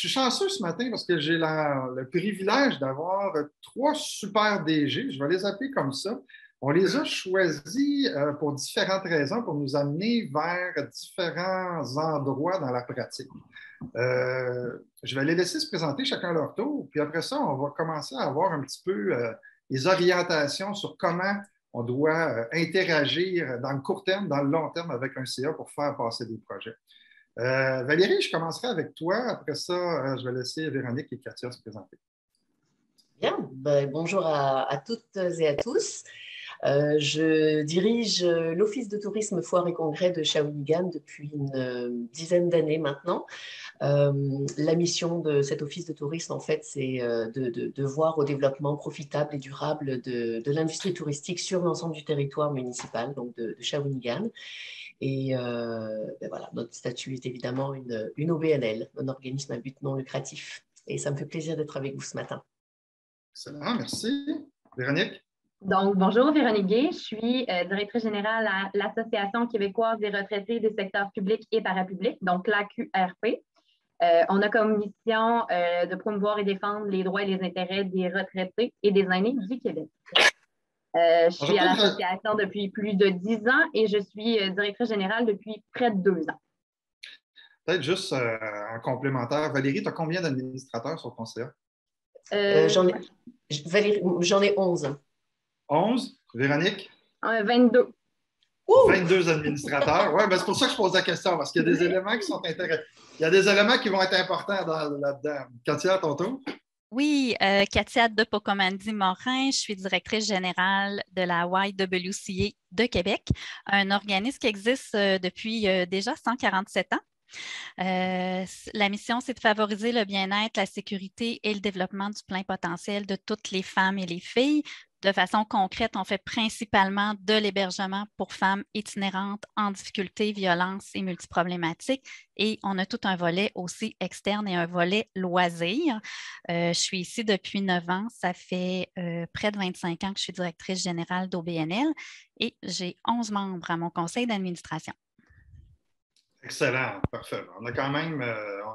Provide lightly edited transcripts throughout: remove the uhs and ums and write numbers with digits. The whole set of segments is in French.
suis chanceux ce matin parce que j'ai le privilège d'avoir trois super DG. Je vais les appeler comme ça. On les a choisis pour différentes raisons, pour nous amener vers différents endroits dans la pratique. Je vais les laisser se présenter chacun à leur tour, puis après ça, on va commencer à avoir un petit peu les orientations sur comment on doit interagir dans le court terme, dans le long terme avec un CA pour faire passer des projets. Valérie, je commencerai avec toi. Après ça, je vais laisser Véronique et Katia se présenter. Bien, bonjour à toutes et à tous. Je dirige l'Office de tourisme, foire et congrès de Shawinigan depuis une dizaine d'années maintenant. La mission de cet office de tourisme, en fait, c'est de voir au développement profitable et durable de l'industrie touristique sur l'ensemble du territoire municipal, donc de Shawinigan. Et voilà, notre statut est évidemment une OBNL, un organisme à but non lucratif. Et ça me fait plaisir d'être avec vous ce matin. Excellent, merci. Véronique? Donc, bonjour, Véronique Gay. Je suis directrice générale à l'Association québécoise des retraités des secteurs publics et parapublics, donc l'AQRP. On a comme mission de promouvoir et défendre les droits et les intérêts des retraités et des aînés du Québec. Je suis à l'association depuis plus de 10 ans et je suis directrice générale depuis près de 2 ans. Peut-être juste en complémentaire, Valérie, tu as combien d'administrateurs sur ton CA? J'en ai 11. 11. Véronique? 22. 22 administrateurs. Oui, c'est pour ça que je pose la question, parce qu'il y a des éléments qui sont intéressants. Il y a des éléments qui vont être importants là-dedans. Katia, à ton tour? Oui, Katia Depocomandi-Morin, je suis directrice générale de la YWCA de Québec, un organisme qui existe depuis déjà 147 ans. La mission, c'est de favoriser le bien-être, la sécurité et le développement du plein potentiel de toutes les femmes et les filles. De façon concrète, on fait principalement de l'hébergement pour femmes itinérantes en difficulté, violence et multiproblématiques. Et on a tout un volet aussi externe et un volet loisir. Je suis ici depuis 9 ans. Ça fait près de 25 ans que je suis directrice générale d'OBNL et j'ai 11 membres à mon conseil d'administration. Excellent, parfait. On a quand même,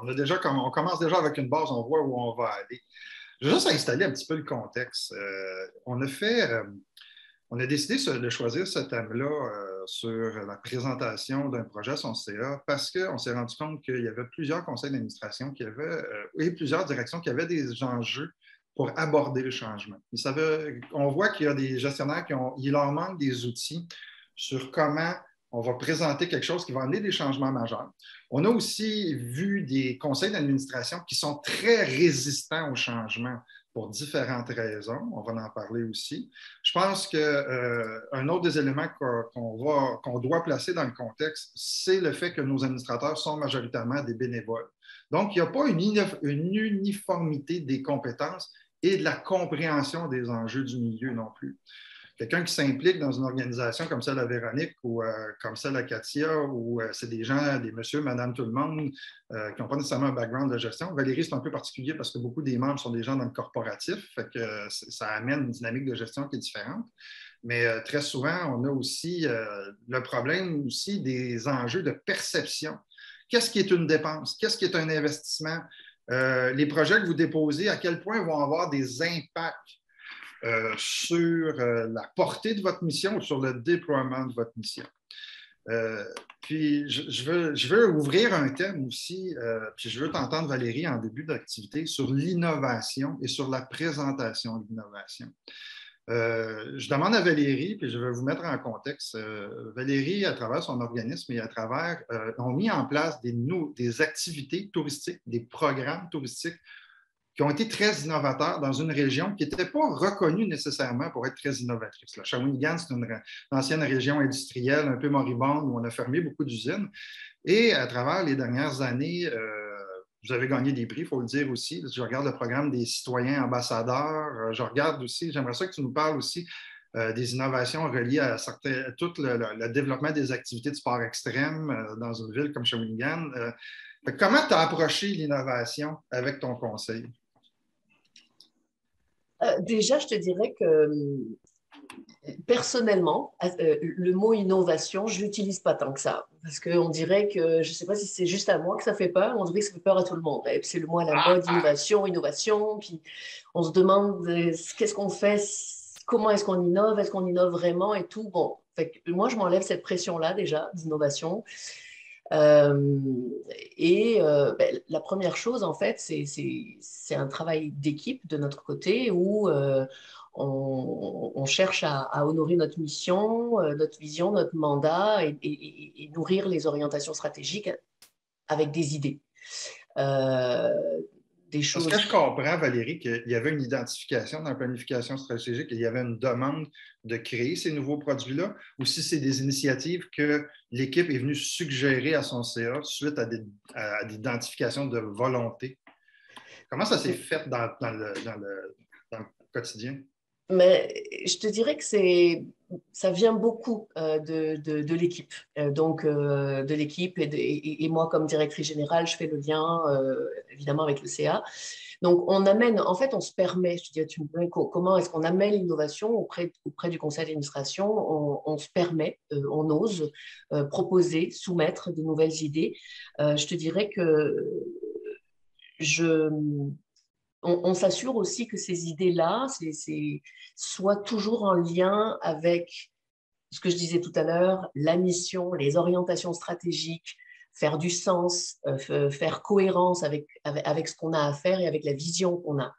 on commence déjà avec une base, on voit où on va aller. Je vais juste installer un petit peu le contexte. On a décidé de choisir ce thème-là sur la présentation d'un projet à son CA parce qu'on s'est rendu compte qu'il y avait plusieurs conseils d'administration et plusieurs directions qui avaient des enjeux pour aborder le changement. On voit qu'il y a des gestionnaires il leur manque des outils sur comment on va présenter quelque chose qui va amener des changements majeurs. On a aussi vu des conseils d'administration qui sont très résistants au changement pour différentes raisons. On va en parler aussi. Je pense qu'un autre des éléments qu'on doit placer dans le contexte, c'est le fait que nos administrateurs sont majoritairement des bénévoles. Donc, il n'y a pas une uniformité des compétences et de la compréhension des enjeux du milieu non plus. Quelqu'un qui s'implique dans une organisation comme celle à Véronique ou comme celle à Katia, où c'est des gens, des monsieur, madame, tout le monde, qui n'ont pas nécessairement un background de gestion. Valérie, c'est un peu particulier parce que beaucoup des membres sont des gens dans le corporatif, fait que ça amène une dynamique de gestion qui est différente. Mais très souvent, on a aussi le problème aussi des enjeux de perception. Qu'est-ce qui est une dépense? Qu'est-ce qui est un investissement? Les projets que vous déposez, à quel point vont avoir des impacts sur la portée de votre mission ou sur le déploiement de votre mission. Puis, je veux ouvrir un thème aussi, puis je veux t'entendre, Valérie, en début d'activité, sur l'innovation et sur la présentation de l'innovation. Je demande à Valérie, puis je vais vous mettre en contexte. Valérie, à travers son organisme et à travers, ont mis en place des activités touristiques, des programmes touristiques qui ont été très innovateurs dans une région qui n'était pas reconnue nécessairement pour être très innovatrice. La Shawinigan, c'est une ancienne région industrielle un peu moribonde où on a fermé beaucoup d'usines. Et à travers les dernières années, vous avez gagné des prix, il faut le dire aussi. Je regarde le programme des citoyens ambassadeurs. Je regarde aussi, j'aimerais ça que tu nous parles aussi des innovations reliées à tout le développement des activités de sport extrême dans une ville comme Shawinigan. Comment tu as approché l'innovation avec ton conseil? Déjà, je te dirais que personnellement, le mot innovation, je ne l'utilise pas tant que ça. Parce qu'on dirait que, je ne sais pas si c'est juste à moi que ça fait peur, on dirait que ça fait peur à tout le monde. Et c'est le mot à la mode, innovation, innovation. Puis on se demande qu'est-ce qu'on fait, comment est-ce qu'on innove vraiment et tout. Bon, fait que moi, je m'enlève cette pression-là déjà d'innovation. La première chose, en fait, c'est un travail d'équipe de notre côté où on cherche à honorer notre mission, notre vision, notre mandat et nourrir les orientations stratégiques avec des idées. Des choses... Parce que je comprends, Valérie, qu'il y avait une identification dans la planification stratégique, il y avait une demande de créer ces nouveaux produits-là, ou si c'est des initiatives que l'équipe est venue suggérer à son CA suite à l'identification de volonté. Comment ça s'est fait dans le quotidien? Mais je te dirais que ça vient beaucoup de l'équipe. De l'équipe et moi, comme directrice générale, je fais le lien évidemment avec le CA. Donc, on amène, en fait, on se permet, je te dis, tu me dis, comment est-ce qu'on amène l'innovation auprès du conseil d'administration? On se permet, on ose proposer, soumettre de nouvelles idées. Je te dirais que on s'assure aussi que ces idées-là soient toujours en lien avec ce que je disais tout à l'heure, la mission, les orientations stratégiques, faire du sens, faire cohérence avec ce qu'on a à faire et avec la vision qu'on a.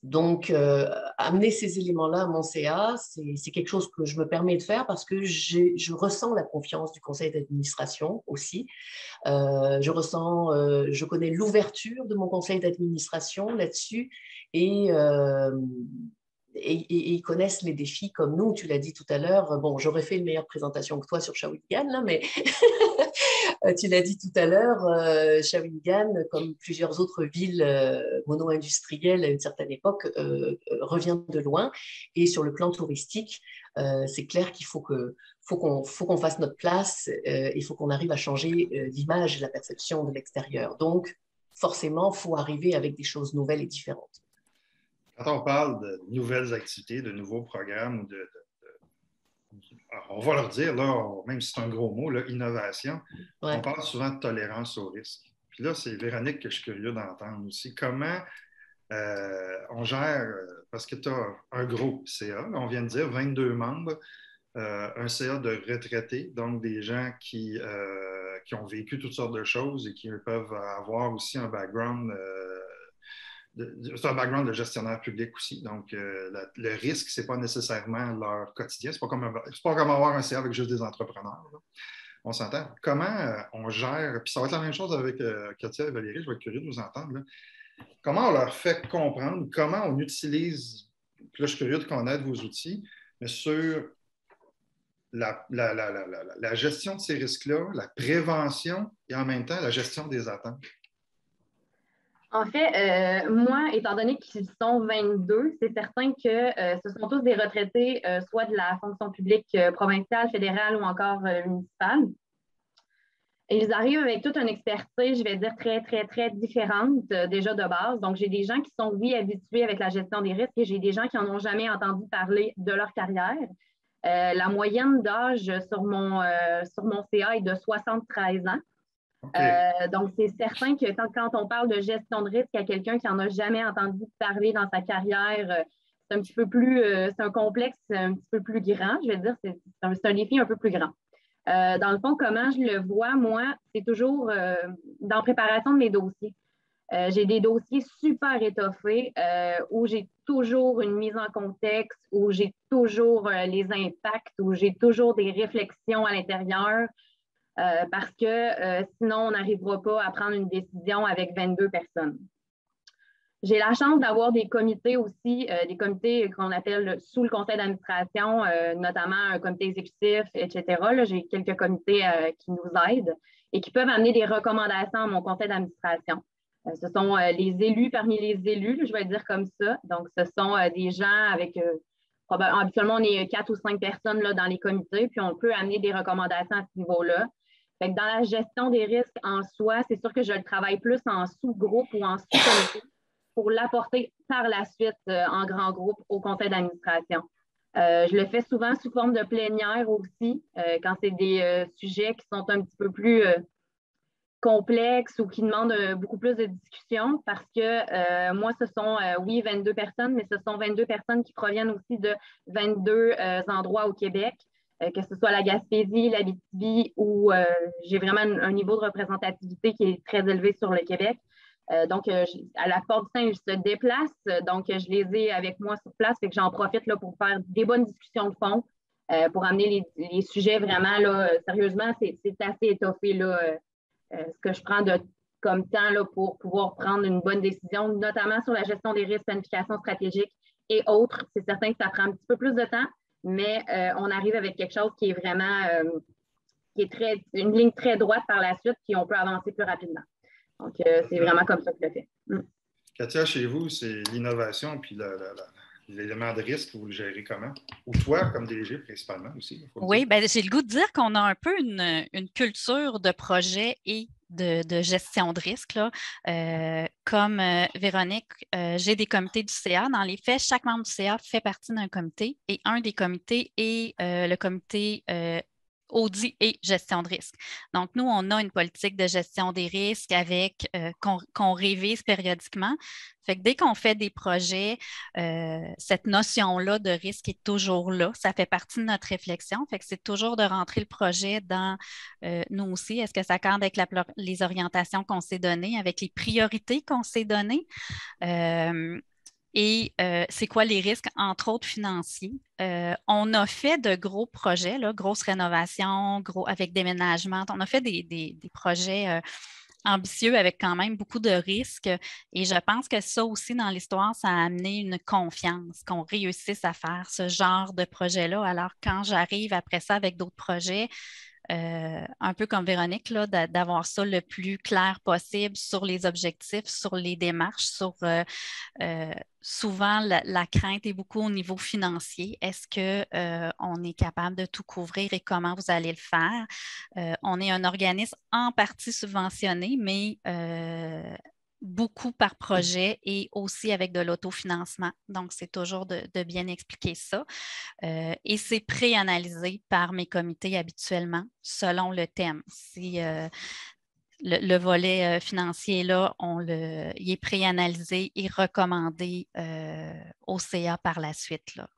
Donc, amener ces éléments-là à mon CA, c'est quelque chose que je me permets de faire parce que je ressens la confiance du conseil d'administration aussi. Je connais l'ouverture de mon conseil d'administration là-dessus et ils connaissent les défis comme nous. Tu l'as dit tout à l'heure. Bon, j'aurais fait une meilleure présentation que toi sur Shawinigan, là, mais tu l'as dit tout à l'heure, Shawinigan, comme plusieurs autres villes mono-industrielles à une certaine époque, revient de loin. Et sur le plan touristique, c'est clair qu'il faut qu'on fasse notre place. Il faut qu'on arrive à changer l'image et la perception de l'extérieur. Donc, forcément, il faut arriver avec des choses nouvelles et différentes. Quand on parle de nouvelles activités, de nouveaux programmes, on va leur dire, là, même si c'est un gros mot, là, innovation, ouais. On parle souvent de tolérance au risque. Puis là, c'est Véronique que je suis curieux d'entendre aussi. Comment on gère, parce que tu as un gros CA, on vient de dire 22 membres, un CA de retraités, donc des gens qui ont vécu toutes sortes de choses et qui peuvent avoir aussi un background... c'est un background de gestionnaire public aussi. Donc, le risque, ce n'est pas nécessairement leur quotidien. Ce n'est pas comme avoir un CA avec juste des entrepreneurs. Là. On s'entend. Comment on gère, puis ça va être la même chose avec Katia et Valérie, je vais être curieux de vous entendre. Là. Comment on leur fait comprendre, comment on utilise, puis là, je suis curieux de connaître vos outils, mais sur la gestion de ces risques-là, la prévention et en même temps la gestion des attentes. En fait, moi, étant donné qu'ils sont 22, c'est certain que ce sont tous des retraités, soit de la fonction publique provinciale, fédérale ou encore municipale. Et ils arrivent avec toute une expertise, je vais dire, très, très, très différente déjà de base. Donc, j'ai des gens qui sont, oui, habitués avec la gestion des risques et j'ai des gens qui n'en ont jamais entendu parler de leur carrière. La moyenne d'âge sur mon CA est de 73 ans. Okay. Donc, c'est certain que quand on parle de gestion de risque à quelqu'un qui n'en a jamais entendu parler dans sa carrière, c'est un petit peu plus, c'est un complexe un petit peu plus grand. Je vais dire, c'est un défi un peu plus grand. Dans le fond, comment je le vois, moi, c'est toujours dans la préparation de mes dossiers. J'ai des dossiers super étoffés où j'ai toujours une mise en contexte, où j'ai toujours les impacts, où j'ai toujours des réflexions à l'intérieur. Parce que sinon, on n'arrivera pas à prendre une décision avec 22 personnes. J'ai la chance d'avoir des comités aussi, des comités qu'on appelle sous le conseil d'administration, notamment un comité exécutif, etc. Là, j'ai quelques comités qui nous aident et qui peuvent amener des recommandations à mon conseil d'administration. Ce sont les élus parmi les élus, je vais le dire comme ça. Donc, ce sont des gens avec... habituellement, on est 4 ou 5 personnes là, dans les comités, puis on peut amener des recommandations à ce niveau-là. Fait que dans la gestion des risques en soi, c'est sûr que je le travaille plus en sous-groupe ou en sous-comité pour l'apporter par la suite en grand groupe au conseil d'administration. Je le fais souvent sous forme de plénière aussi, quand c'est des sujets qui sont un petit peu plus complexes ou qui demandent beaucoup plus de discussion parce que moi, ce sont, oui, 22 personnes, mais ce sont 22 personnes qui proviennent aussi de 22 endroits au Québec, que ce soit la Gaspésie, l'Abitibi, où j'ai vraiment un niveau de représentativité qui est très élevé sur le Québec. Donc, à la Porte-du-Saint, ils se déplacent. Donc, je les ai avec moi sur place. Fait que j'en profite là, pour faire des bonnes discussions de fond, pour amener les sujets vraiment, là, sérieusement, c'est assez étoffé, là, ce que je prends comme temps là, pour pouvoir prendre une bonne décision, notamment sur la gestion des risques, planification stratégique et autres. C'est certain que ça prend un petit peu plus de temps, mais on arrive avec quelque chose qui est vraiment une ligne très droite par la suite, puis on peut avancer plus rapidement. Donc, c'est vraiment comme ça que je le fais. Katia, chez vous, c'est l'innovation puis l'élément de risque, vous le gérez comment? Ou toi, comme DG, principalement aussi. Oui, ben, j'ai le goût de dire qu'on a un peu une culture de projet et de gestion de risque. Là. Comme Véronique, j'ai des comités du CA. Dans les faits, chaque membre du CA fait partie d'un comité et un des comités est le comité audit et gestion de risque. Donc, nous, on a une politique de gestion des risques avec qu'on révise périodiquement. Fait que dès qu'on fait des projets, cette notion-là de risque est toujours là. Ça fait partie de notre réflexion. Fait que c'est toujours de rentrer le projet dans nous aussi. Est-ce que ça cadre avec les orientations qu'on s'est données, avec les priorités qu'on s'est données? Et c'est quoi les risques, entre autres financiers? On a fait de gros projets, là, grosses rénovations, avec déménagement. On a fait des projets ambitieux avec quand même beaucoup de risques. Et je pense que ça aussi, dans l'histoire, ça a amené une confiance qu'on réussisse à faire ce genre de projet-là. Alors, quand j'arrive après ça avec d'autres projets, un peu comme Véronique, là, d'avoir ça le plus clair possible sur les objectifs, sur les démarches, sur souvent la crainte est beaucoup au niveau financier. Est-ce qu'on est capable de tout couvrir et comment vous allez le faire? On est un organisme en partie subventionné, mais beaucoup par projet et aussi avec de l'autofinancement. Donc, c'est toujours de bien expliquer ça. Et c'est préanalysé par mes comités habituellement selon le thème. Si le volet financier, là, il est préanalysé et recommandé au CA par la suite. Là.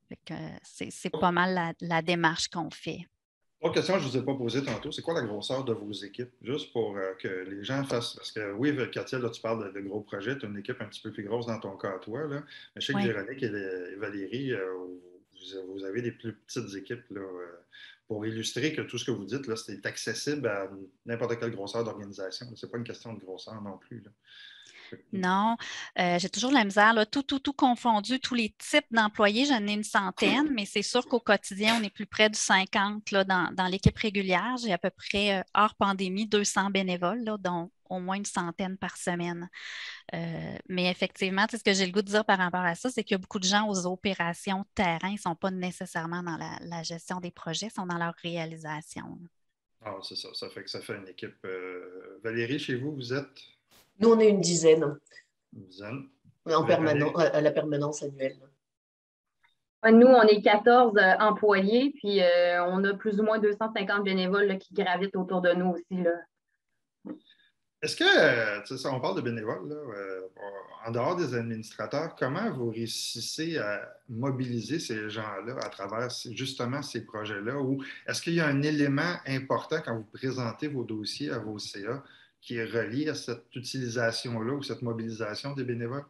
C'est pas mal la démarche qu'on fait. Autre question que je ne vous ai pas posée tantôt, c'est quoi la grosseur de vos équipes? Juste pour que les gens fassent. Parce que oui, Katia, là, tu parles de gros projets, tu as une équipe un petit peu plus grosse dans ton cas, toi. Là. Mais je sais que Véronique et Valérie, vous avez des plus petites équipes là, pour illustrer que tout ce que vous dites, là, c'est accessible à n'importe quelle grosseur d'organisation. Ce n'est pas une question de grosseur non plus. Là. Non, j'ai toujours la misère, là, tout confondu, tous les types d'employés, j'en ai une centaine, mais c'est sûr qu'au quotidien, on est plus près du 50 là, dans l'équipe régulière. J'ai à peu près, hors pandémie, 200 bénévoles, là, dont au moins une centaine par semaine. Mais effectivement, ce que j'ai le goût de dire par rapport à ça, c'est qu'il y a beaucoup de gens aux opérations terrain, ils ne sont pas nécessairement dans la gestion des projets, ils sont dans leur réalisation. Ah, c'est ça, ça fait que ça fait une équipe. Valérie, chez vous, vous êtes? Nous, on est une dizaine. Une dizaine. À la permanence annuelle. Nous, on est 14 employés, puis on a plus ou moins 250 bénévoles là, qui gravitent autour de nous aussi. Là. Est-ce que, on parle de bénévoles, là, en dehors des administrateurs, comment vous réussissez à mobiliser ces gens-là à travers justement ces projets-là? Ou est-ce qu'il y a un élément important quand vous présentez vos dossiers à vos CA qui est relié à cette utilisation-là ou cette mobilisation des bénévoles?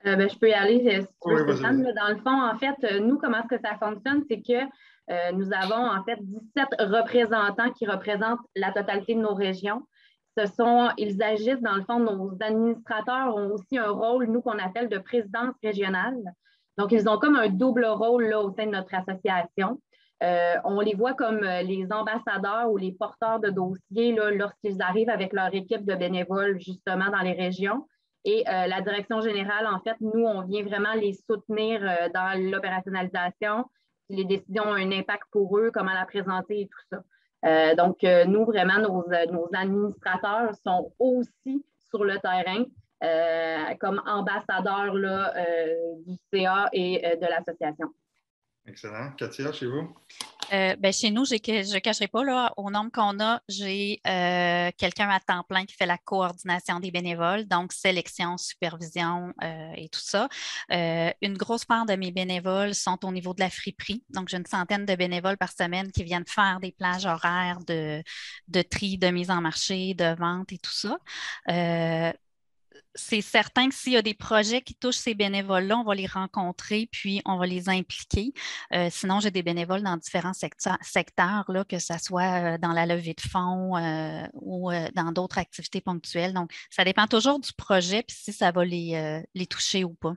Je peux y aller si tu veux, Oui, Stéphane. Dans le fond, en fait, nous, comment est-ce que ça fonctionne? C'est que nous avons en fait 17 représentants qui représentent la totalité de nos régions. Ils agissent, dans le fond, nos administrateurs ont aussi un rôle, nous, qu'on appelle de présidence régionale. Donc, ils ont comme un double rôle là, au sein de notre association. On les voit comme les ambassadeurs ou les porteurs de dossiers là, lorsqu'ils arrivent avec leur équipe de bénévoles, justement, dans les régions. Et la direction générale, en fait, nous, on vient vraiment les soutenir dans l'opérationnalisation. Si les décisions ont un impact pour eux, comment la présenter et tout ça. Donc, nous, vraiment, nos administrateurs sont aussi sur le terrain comme ambassadeur là, du CA et de l'association. Excellent. Katia, chez vous? Chez nous, je ne cacherai pas, là, au nombre qu'on a, j'ai quelqu'un à temps plein qui fait la coordination des bénévoles, donc sélection, supervision et tout ça. Une grosse part de mes bénévoles sont au niveau de la friperie, donc j'ai une centaine de bénévoles par semaine qui viennent faire des plages horaires de tri, de mise en marché, de vente et tout ça. C'est certain que s'il y a des projets qui touchent ces bénévoles-là, on va les rencontrer puis on va les impliquer. Sinon, j'ai des bénévoles dans différents secteurs, là, que ce soit dans la levée de fonds ou dans d'autres activités ponctuelles. Donc, ça dépend toujours du projet puis si ça va les toucher ou pas.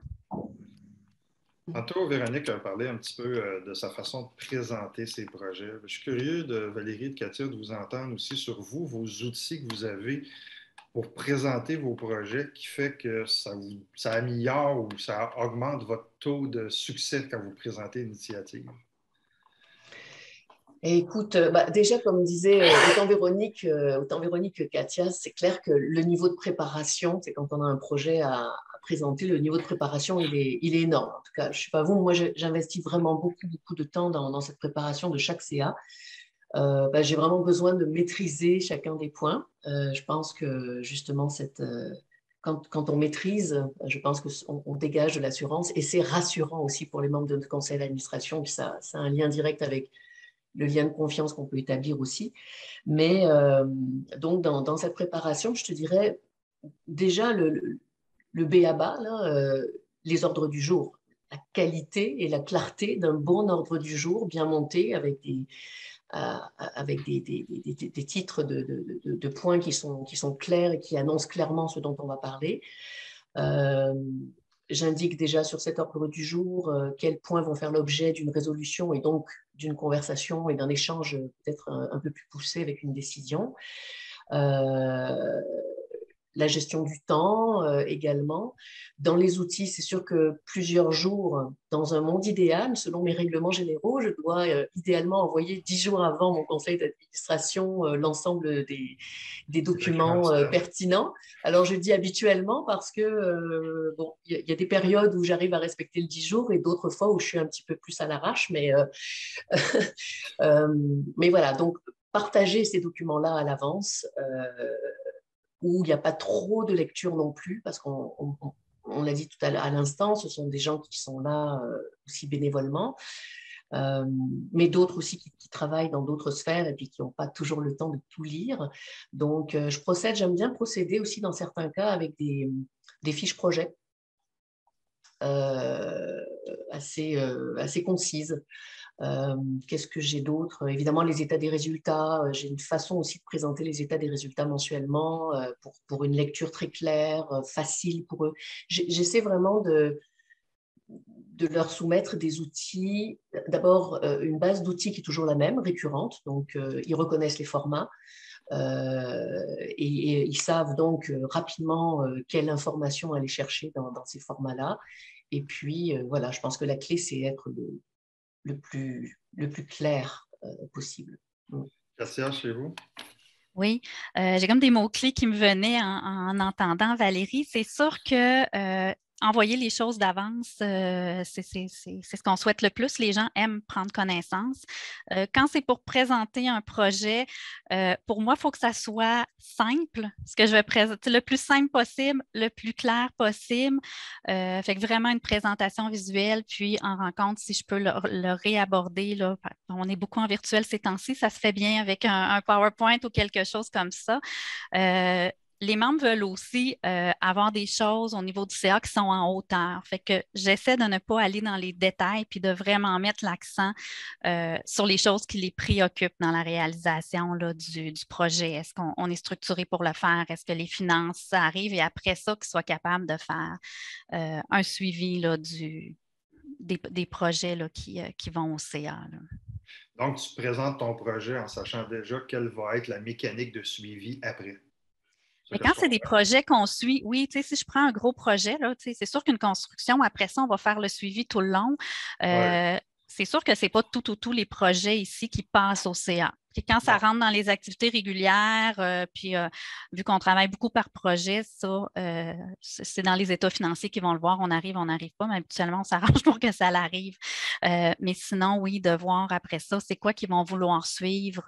Tantôt, Véronique a parlé un petit peu de sa façon de présenter ses projets. Je suis curieux, Valérie et de Katia, de vous entendre aussi sur vous, vos outils que vous avez pour présenter vos projets qui fait que ça améliore ou ça augmente votre taux de succès quand vous présentez l'initiative? Écoute, déjà, comme disait autant Véronique que Katia, c'est clair que le niveau de préparation, c'est quand on a un projet à présenter, le niveau de préparation, il est énorme. En tout cas, je ne sais pas vous, moi, j'investis vraiment beaucoup de temps dans cette préparation de chaque CA. J'ai vraiment besoin de maîtriser chacun des points. Je pense que justement, quand on maîtrise, je pense qu'on dégage de l'assurance et c'est rassurant aussi pour les membres de notre conseil d'administration. Ça a un lien direct avec le lien de confiance qu'on peut établir aussi. Mais donc, dans cette préparation, je te dirais déjà le b.a.-ba, les ordres du jour, la qualité et la clarté d'un bon ordre du jour bien monté avec des titres de points qui sont clairs et qui annoncent clairement ce dont on va parler. J'indique déjà sur cet ordre du jour quels points vont faire l'objet d'une résolution et donc d'une conversation et d'un échange peut-être un peu plus poussé avec une décision. La gestion du temps également. Dans les outils, c'est sûr que plusieurs jours, dans un monde idéal, selon mes règlements généraux, je dois idéalement envoyer 10 jours avant mon conseil d'administration l'ensemble des documents pertinents. Alors, je dis habituellement parce que il y a des périodes où j'arrive à respecter le 10 jours et d'autres fois où je suis un petit peu plus à l'arrache. Mais voilà, donc partager ces documents-là à l'avance, où il n'y a pas trop de lecture non plus, parce qu'on l'a dit tout à l'instant, ce sont des gens qui sont là aussi bénévolement, mais d'autres aussi qui travaillent dans d'autres sphères et puis qui n'ont pas toujours le temps de tout lire. Donc, j'aime bien procéder aussi dans certains cas avec des fiches projets assez concises. Qu'est-ce que j'ai d'autre? Évidemment, les états des résultats. J'ai une façon aussi de présenter les états des résultats mensuellement pour une lecture très claire, facile pour eux. J'essaie vraiment de leur soumettre des outils. D'abord, une base d'outils qui est toujours la même, récurrente. Donc, ils reconnaissent les formats. Et ils savent donc rapidement quelle information aller chercher dans ces formats-là. Et puis, voilà, je pense que la clé, c'est être le plus clair possible. Katia, chez vous? Oui, j'ai comme des mots-clés qui me venaient en entendant Valérie. C'est sûr que envoyer les choses d'avance, c'est ce qu'on souhaite le plus. Les gens aiment prendre connaissance. Quand c'est pour présenter un projet, pour moi, il faut que ça soit simple. Ce que je vais présenter, le plus simple possible, le plus clair possible. Fait que vraiment une présentation visuelle, puis en rencontre, si je peux le réaborder. Là, on est beaucoup en virtuel ces temps-ci, ça se fait bien avec un PowerPoint ou quelque chose comme ça. Les membres veulent aussi avoir des choses au niveau du CA qui sont en hauteur. Fait que j'essaie de ne pas aller dans les détails puis de vraiment mettre l'accent sur les choses qui les préoccupent dans la réalisation là, du projet. Est-ce qu'on est structuré pour le faire? Est-ce que les finances arrivent? Et après ça, qu'ils soient capables de faire un suivi là, des projets là, qui vont au CA. Là. Donc, tu présentes ton projet en sachant déjà quelle va être la mécanique de suivi après. Mais quand c'est des projets qu'on suit, oui, tu sais, si je prends un gros projet, là, tu sais, c'est sûr qu'une construction, après ça, on va faire le suivi tout le long. c'est sûr que ce n'est pas tous les projets ici qui passent au CA. Puis quand ça rentre dans les activités régulières, vu qu'on travaille beaucoup par projet, ça, c'est dans les états financiers qui vont le voir. On n'arrive pas, mais habituellement, on s'arrange pour que ça l'arrive. Mais sinon, oui, de voir après ça, c'est quoi qu'ils vont vouloir suivre.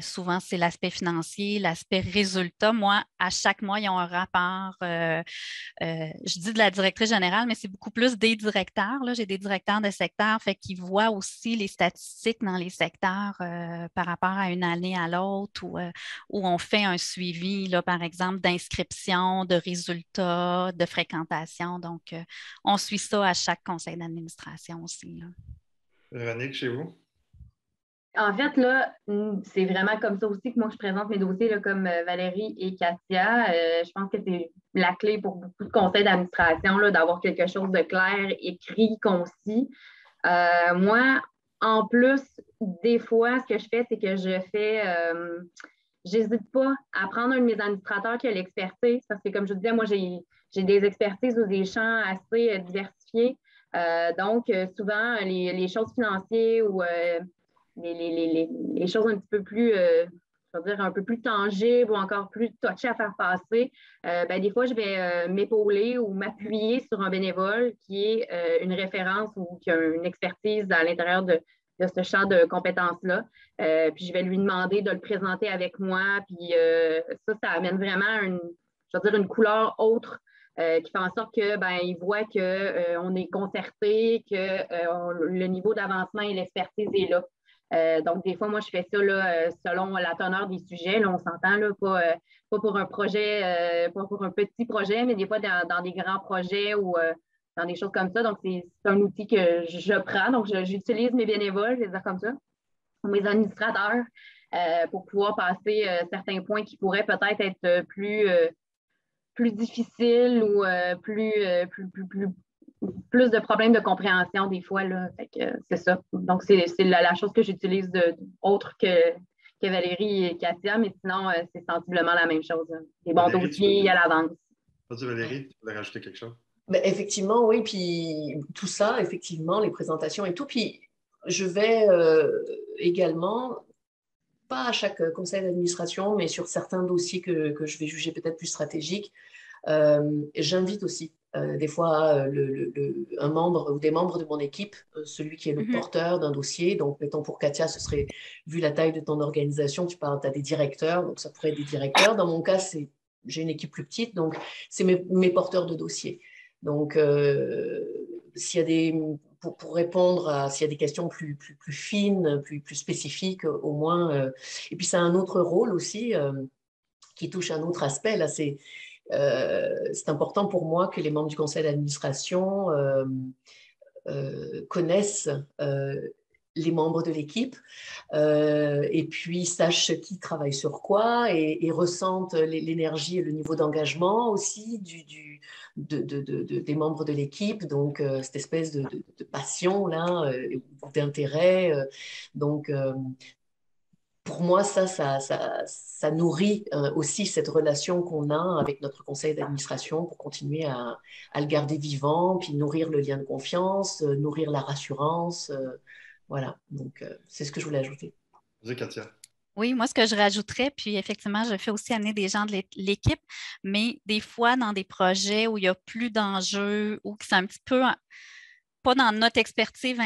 Souvent, c'est l'aspect financier, l'aspect résultat. Moi, à chaque mois, ils ont un rapport. Je dis de la directrice générale, mais c'est beaucoup plus des directeurs. Là. J'ai des directeurs de secteur, fait qu'ils voient aussi les statistiques dans les secteurs par rapport à une année à l'autre où on fait un suivi, là, par exemple, d'inscription, de résultats, de fréquentation. Donc, on suit ça à chaque conseil d'administration aussi. Là. Véronique, chez vous? En fait, là, c'est vraiment comme ça aussi que moi, je présente mes dossiers, là, comme Valérie et Katia. Je pense que c'est la clé pour beaucoup de conseils d'administration, là, d'avoir quelque chose de clair, écrit, concis. Moi, en plus, des fois, ce que je fais, c'est que j'hésite pas à prendre un de mes administrateurs qui a l'expertise, parce que comme je vous disais, moi, j'ai des expertises ou des champs assez diversifiés. Donc, souvent, les choses financières ou les choses un petit peu plus, je veux dire, un peu plus tangibles ou encore plus touchées à faire passer, des fois, je vais m'épauler ou m'appuyer sur un bénévole qui est une référence ou qui a une expertise à l'intérieur de ce champ de compétences-là. Puis je vais lui demander de le présenter avec moi. Puis ça amène vraiment une couleur autre qui fait en sorte que il voit qu'on est concerté, que le niveau d'avancement et l'expertise est là. Donc, des fois, moi, je fais ça là, selon la teneur des sujets. Là, on s'entend, là, pas pour un projet, pas pour un petit projet, mais des fois dans des grands projets ou dans des choses comme ça. Donc, c'est un outil que je prends. Donc, j'utilise mes bénévoles, je vais dire comme ça, mes administrateurs, pour pouvoir passer certains points qui pourraient peut-être être plus difficiles ou plus de problèmes de compréhension des fois. Là. Fait que, c'est ça. Donc, c'est la chose que j'utilise autre que Valérie et Katia, mais sinon, c'est sensiblement la même chose. Hein. Des bons dossiers à l'avance. Vas-y, Valérie, tu voulais rajouter quelque chose? Ben, effectivement, oui. Puis tout ça, effectivement, les présentations et tout. Puis je vais également, pas à chaque conseil d'administration, mais sur certains dossiers que je vais juger peut-être plus stratégiques, j'invite aussi des fois un membre ou des membres de mon équipe, celui qui est le porteur d'un dossier. Donc, mettons pour Katia, ce serait, vu la taille de ton organisation, tu as des directeurs, donc ça pourrait être des directeurs. Dans mon cas, j'ai une équipe plus petite, donc c'est mes porteurs de dossiers. Donc, s'il y a pour répondre s'il y a des questions plus fines, plus spécifiques, au moins. Et puis, ça a un autre rôle aussi qui touche un autre aspect. Là, c'est important pour moi que les membres du conseil d'administration connaissent les membres de l'équipe et puis sachent qui travaille sur quoi et ressentent l'énergie et le niveau d'engagement aussi des membres de l'équipe. Donc, cette espèce de passion là, d'intérêt. Donc, pour moi, ça nourrit aussi cette relation qu'on a avec notre conseil d'administration pour continuer à le garder vivant, puis nourrir le lien de confiance, nourrir la rassurance. Voilà, donc c'est ce que je voulais ajouter. Vas-y, Katia. Oui, moi, ce que je rajouterais, puis effectivement, je fais aussi amener des gens de l'équipe, mais des fois, dans des projets où il y a plus d'enjeux ou qui sont un petit peu pas dans notre expertise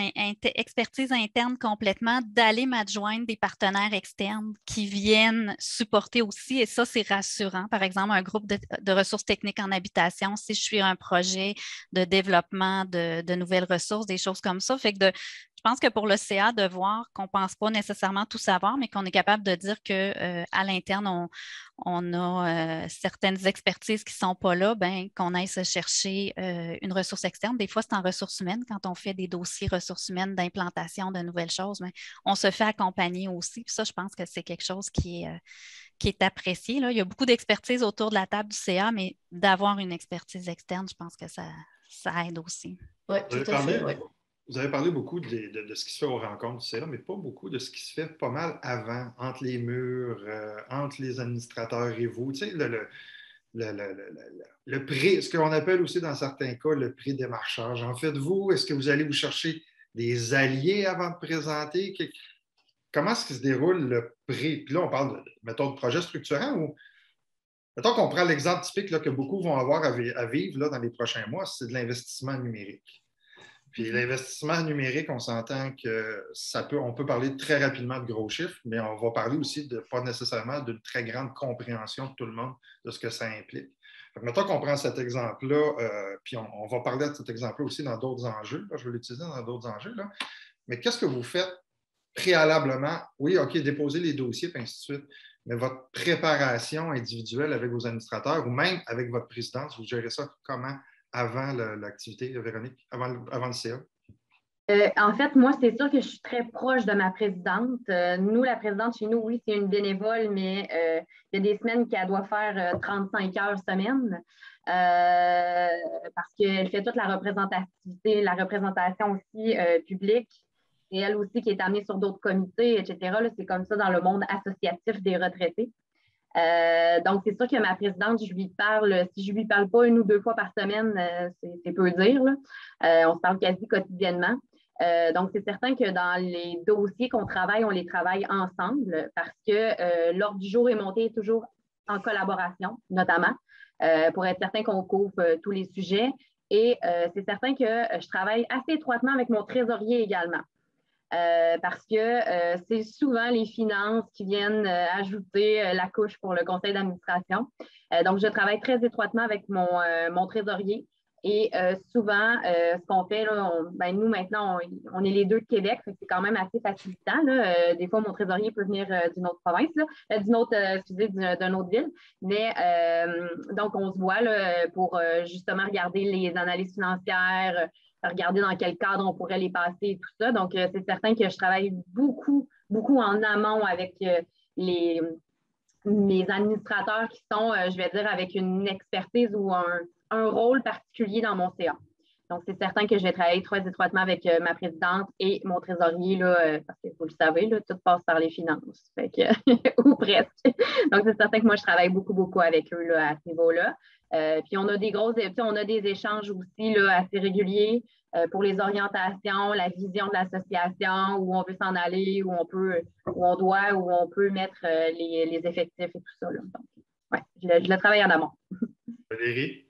interne complètement, d'aller m'adjoindre des partenaires externes qui viennent supporter aussi. Et ça, c'est rassurant. Par exemple, un groupe de ressources techniques en habitation, si je suis un projet de développement de nouvelles ressources, des choses comme ça. Fait que je pense que pour le CA, de voir qu'on ne pense pas nécessairement tout savoir, mais qu'on est capable de dire qu'à l'interne, on a certaines expertises qui ne sont pas là, qu'on aille se chercher une ressource externe. Des fois, c'est en ressources humaines. Quand on fait des dossiers ressources humaines d'implantation de nouvelles choses, on se fait accompagner aussi. Puis ça, je pense que c'est quelque chose qui est apprécié. Là. Il y a beaucoup d'expertise autour de la table du CA, mais d'avoir une expertise externe, je pense que ça aide aussi. Oui, tout à fait. Ouais. Vous avez parlé beaucoup de ce qui se fait aux rencontres du CA, mais pas beaucoup de ce qui se fait pas mal avant, entre les murs, entre les administrateurs et vous. Tu sais, le prix, ce qu'on appelle aussi dans certains cas le prix démarchage. En faites-vous, est-ce que vous allez vous chercher des alliés avant de présenter? Comment est-ce qu'il se déroule le pré? Puis là, on parle, mettons, de projet structurant ou, mettons qu'on prend l'exemple typique là, que beaucoup vont avoir à vivre là, dans les prochains mois, c'est de l'investissement numérique. Puis l'investissement numérique, on s'entend que on peut parler très rapidement de gros chiffres, mais on va parler aussi pas nécessairement d'une très grande compréhension de tout le monde de ce que ça implique. Mettons qu'on prend cet exemple-là, puis on va parler de cet exemple-là aussi dans d'autres enjeux. Là, je vais l'utiliser dans d'autres enjeux. Là. Mais qu'est-ce que vous faites préalablement? Oui, OK, déposer les dossiers, et ainsi de suite. Mais votre préparation individuelle avec vos administrateurs ou même avec votre présidence, vous gérez ça comment avant l'activité, Véronique, avant le CA? En fait, moi, c'est sûr que je suis très proche de ma présidente. Nous, la présidente chez nous, oui, c'est une bénévole, mais il y a des semaines qu'elle doit faire 35 heures semaine parce qu'elle fait toute la représentation aussi publique. Et elle aussi qui est amenée sur d'autres comités, etc. Là, c'est comme ça dans le monde associatif des retraités. Donc, c'est sûr que ma présidente, je lui parle, si je ne lui parle pas 1 ou 2 fois par semaine, c'est peu dire. Là. On se parle quasi quotidiennement. Donc, c'est certain que dans les dossiers qu'on travaille, on les travaille ensemble parce que l'ordre du jour est monté toujours en collaboration, notamment, pour être certain qu'on couvre tous les sujets. Et c'est certain que je travaille assez étroitement avec mon trésorier également. Parce que c'est souvent les finances qui viennent ajouter la couche pour le conseil d'administration. Donc, je travaille très étroitement avec mon trésorier. Et souvent, ce qu'on fait, là, nous, maintenant, on est les deux de Québec, c'est quand même assez facilitant. Là. Des fois, mon trésorier peut venir d'une autre province, d'une autre ville. Mais donc, on se voit là, pour justement regarder les analyses financières, regarder dans quel cadre on pourrait les passer et tout ça. Donc, c'est certain que je travaille beaucoup, beaucoup en amont avec mes administrateurs qui sont, je vais dire, avec une expertise ou un rôle particulier dans mon CA. Donc, c'est certain que je vais travailler très étroitement avec ma présidente et mon trésorier, là, parce que vous le savez, là, tout passe par les finances, fait que, ou presque. Donc, c'est certain que moi, je travaille beaucoup, beaucoup avec eux là, à ce niveau-là. Puis, on a des échanges aussi là, assez réguliers pour les orientations, la vision de l'association, où on veut s'en aller, où on peut mettre les effectifs et tout ça. Là. Donc, ouais, je le travaille en amont. Valérie?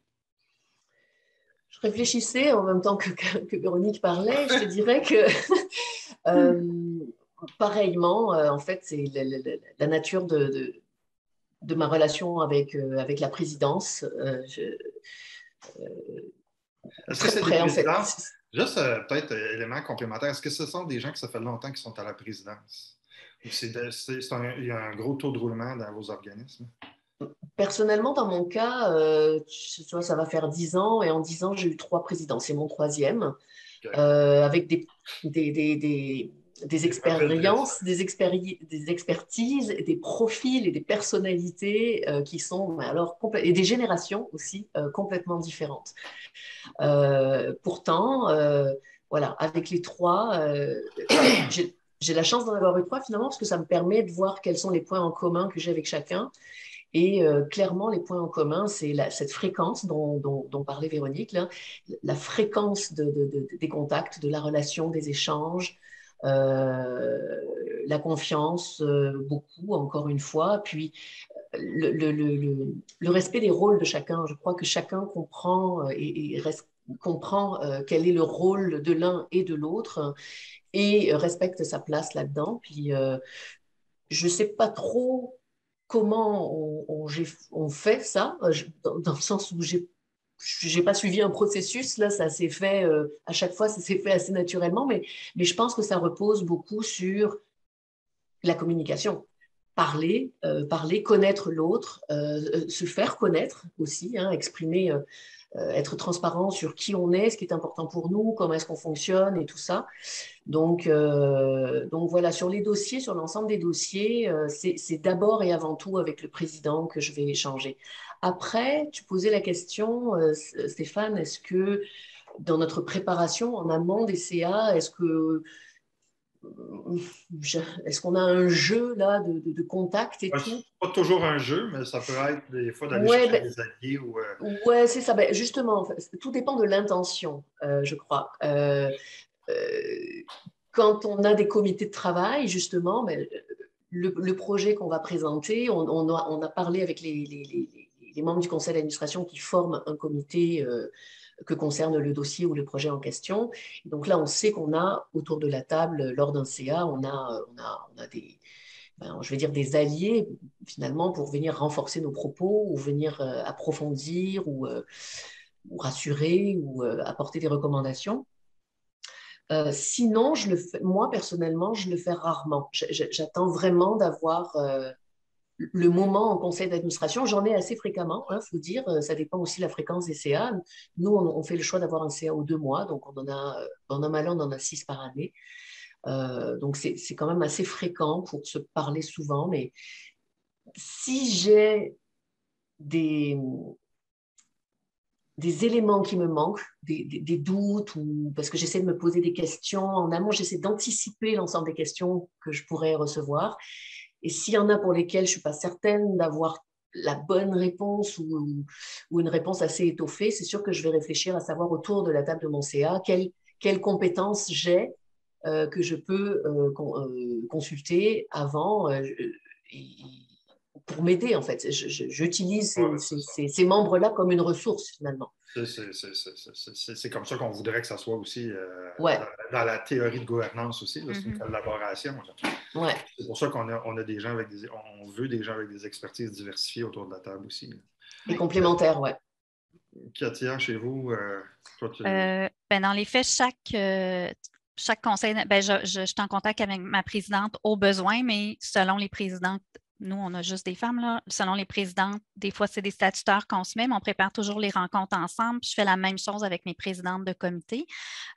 Je réfléchissais en même temps que Véronique parlait. Je te dirais que, pareillement, en fait, c'est la nature de ma relation avec la présidence. Est-ce que c'est des présidences? Juste peut-être élément complémentaire. Est-ce que ce sont des gens que ça fait longtemps qu'ils sont à la présidence? Ou il y a un gros taux de roulement dans vos organismes? Personnellement, dans mon cas, tu vois, ça va faire 10 ans et en 10 ans, j'ai eu 3 présidents. C'est mon 3e, okay. Avec des expériences, des expertises, des profils et des personnalités qui sont et des générations aussi complètement différentes. Pourtant, voilà, avec les 3, j'ai la chance d'en avoir eu 3 finalement parce que ça me permet de voir quels sont les points en commun que j'ai avec chacun. Et clairement, les points en commun, c'est cette fréquence dont parlait Véronique, là, la fréquence des contacts, de la relation, des échanges, la confiance, beaucoup, encore une fois, puis le respect des rôles de chacun. Je crois que chacun comprend comprend quel est le rôle de l'un et de l'autre et respecte sa place là-dedans. Puis je ne sais pas trop comment on fait ça, dans le sens où j'ai pas suivi un processus, là, ça s'est fait, à chaque fois, ça s'est fait assez naturellement, mais je pense que ça repose beaucoup sur la communication. Parler, connaître l'autre, se faire connaître aussi, hein, exprimer, être transparent sur qui on est, ce qui est important pour nous, comment est-ce qu'on fonctionne et tout ça. Donc voilà, sur les dossiers, sur l'ensemble des dossiers, c'est d'abord et avant tout avec le président que je vais échanger. Après, tu posais la question, Stéphane, est-ce que dans notre préparation en amont des CA, est-ce qu'on a un jeu là de contact et tout? Pas toujours un jeu, mais ça peut être des fois d'aller chercher des alliés. Ouais, c'est ça. Justement, en fait, tout dépend de l'intention, je crois. quand on a des comités de travail, justement, ben, le projet qu'on va présenter, on a parlé avec les membres du conseil d'administration qui forment un comité que concerne le dossier ou le projet en question. Et donc là, on sait qu'on a autour de la table, lors d'un CA, on a des, ben, je vais dire des alliés, finalement, pour venir renforcer nos propos ou venir approfondir ou rassurer ou apporter des recommandations. Sinon, moi, personnellement, je le fais rarement. J'attends vraiment d'avoir le moment en conseil d'administration. J'en ai assez fréquemment, il faut dire. Ça dépend aussi de la fréquence des CA. Nous, on fait le choix d'avoir un CA aux 2 mois. Donc, on en a, dans un malin, on en a 6 par année. Donc, c'est quand même assez fréquent pour se parler souvent. Mais si j'ai des éléments qui me manquent, des doutes, ou parce que j'essaie de me poser des questions en amont, j'essaie d'anticiper l'ensemble des questions que je pourrais recevoir. Et s'il y en a pour lesquelles je ne suis pas certaine d'avoir la bonne réponse ou une réponse assez étoffée, c'est sûr que je vais réfléchir à savoir autour de la table de mon CA quelles compétences j'ai que je peux consulter avant pour m'aider, en fait. J'utilise ces membres-là comme une ressource, finalement. C'est comme ça qu'on voudrait que ça soit aussi Ouais. dans la théorie de gouvernance aussi. C'est une collaboration. Ouais. C'est pour ça qu'on a des gens on veut des gens avec des expertises diversifiées autour de la table aussi. Et complémentaires, ouais. Katia, chez vous, toi, ben dans les faits, chaque conseil, ben je suis en contact avec ma présidente au besoin, mais selon les présidentes, nous, on a juste des femmes, là. Selon les présidentes, des fois, c'est des statutaires qu'on se met, mais on prépare toujours les rencontres ensemble. Je fais la même chose avec mes présidentes de comité.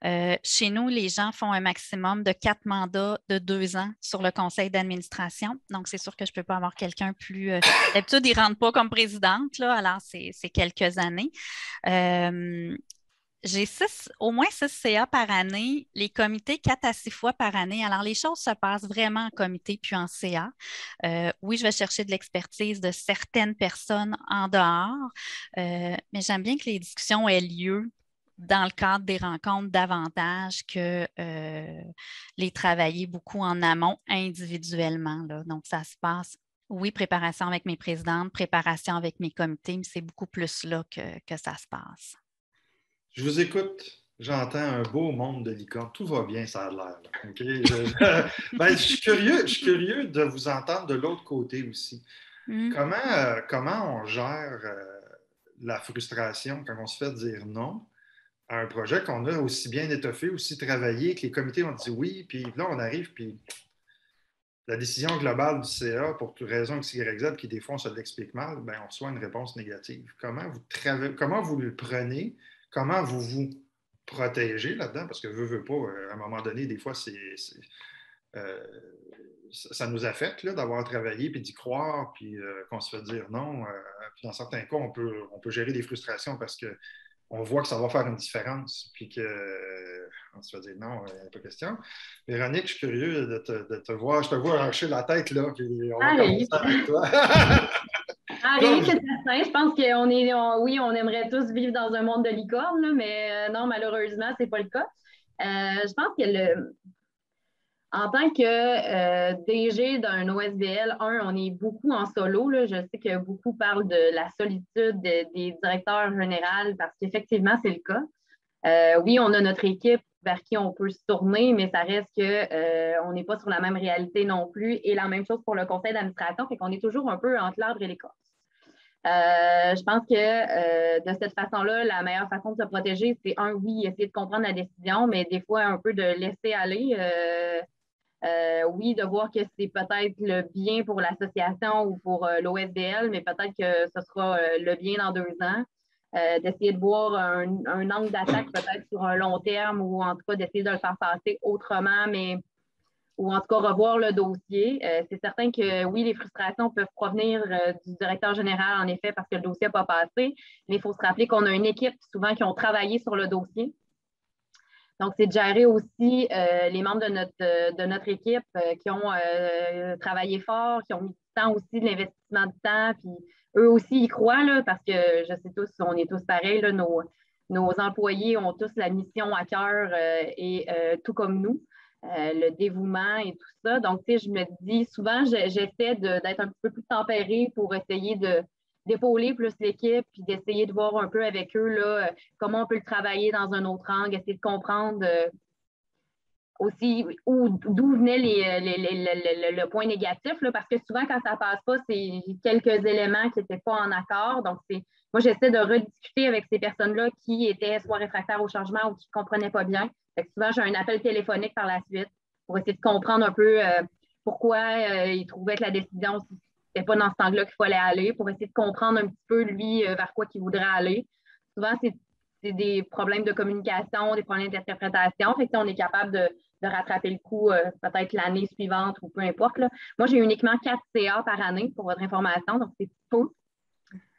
Chez nous, les gens font un maximum de 4 mandats de 2 ans sur le conseil d'administration. Donc, c'est sûr que je ne peux pas avoir quelqu'un plus... D'habitude, ils ne rentrent pas comme présidente, là, alors c'est quelques années. J'ai au moins 6 CA par année, les comités 4 à 6 fois par année. Alors, les choses se passent vraiment en comité puis en CA. Oui, je vais chercher de l'expertise de certaines personnes en dehors, mais j'aime bien que les discussions aient lieu dans le cadre des rencontres davantage que les travailler beaucoup en amont individuellement, là. Donc, ça se passe. Oui, préparation avec mes présidentes, préparation avec mes comités, mais c'est beaucoup plus là que ça se passe. Je vous écoute, j'entends un beau monde de licorne. Tout va bien, ça a l'air. Okay? Je suis curieux de vous entendre de l'autre côté aussi. Comment on gère la frustration quand on se fait dire non à un projet qu'on a aussi bien étoffé, aussi travaillé, que les comités ont dit oui, puis là, on arrive, puis la décision globale du CA, pour toute raison X, Y, Z, qui des fois, on se l'explique mal, ben, on reçoit une réponse négative. Comment vous le prenez? Comment vous vous protégez là-dedans? Parce que veut pas, à un moment donné, des fois, ça nous affecte là, d'avoir travaillé, puis d'y croire, puis qu'on se fait dire non. Puis dans certains cas, on peut gérer des frustrations parce qu'on voit que ça va faire une différence, puis qu'on se fait dire non, il n'y a pas question. Véronique, je suis curieux de te voir. Je te vois arracher la tête, là, puis on va commencer avec toi. Oui, c'est certain. Je pense oui, on aimerait tous vivre dans un monde de licorne, là, mais non, malheureusement, ce n'est pas le cas. Je pense que en tant que DG d'un OSBL, on est beaucoup en solo, là. Je sais que beaucoup parlent de la solitude des directeurs généraux parce qu'effectivement, c'est le cas. Oui, on a notre équipe vers qui on peut se tourner, mais ça reste qu'on n'est pas sur la même réalité non plus. Et la même chose pour le conseil d'administration, fait qu'on est toujours un peu entre l'arbre et l'écorce. Je pense que de cette façon-là, la meilleure façon de se protéger, c'est oui, essayer de comprendre la décision, mais des fois un peu de laisser aller. Oui, de voir que c'est peut-être le bien pour l'association ou pour l'OSBL, mais peut-être que ce sera le bien dans 2 ans. D'essayer de voir un angle d'attaque peut-être sur un long terme ou en tout cas d'essayer de le faire passer autrement, ou en tout cas revoir le dossier. C'est certain que oui, les frustrations peuvent provenir du directeur général, en effet, parce que le dossier n'a pas passé, mais il faut se rappeler qu'on a une équipe souvent qui ont travaillé sur le dossier. Donc, c'est de gérer aussi les membres de notre équipe qui ont travaillé fort, qui ont mis du temps aussi, de l'investissement de temps, puis eux aussi y croient, là, parce que je sais tous, on est tous pareils, là, nos employés ont tous la mission à cœur et tout comme nous, le dévouement et tout ça. Donc, tu sais, je me dis souvent, j'essaie d'être un petit peu plus tempérée pour essayer d'épauler plus l'équipe, puis d'essayer de voir un peu avec eux là, comment on peut le travailler dans un autre angle, essayer de comprendre aussi d'où venait le point négatif, là, parce que souvent, quand ça ne passe pas, c'est quelques éléments qui n'étaient pas en accord. Donc, moi, j'essaie de rediscuter avec ces personnes-là qui étaient soit réfractaires au changement ou qui ne comprenaient pas bien. Fait que souvent, j'ai un appel téléphonique par la suite pour essayer de comprendre un peu pourquoi ils trouvaient que la décision, c'était pas dans cet angle-là qu'il fallait aller, pour essayer de comprendre un petit peu, lui, vers quoi il voudrait aller. Souvent, c'est des problèmes de communication, des problèmes d'interprétation. Fait que on est capable de rattraper le coup peut-être l'année suivante ou peu importe. Là. Moi, j'ai uniquement 4 CA par année pour votre information, donc c'est peu.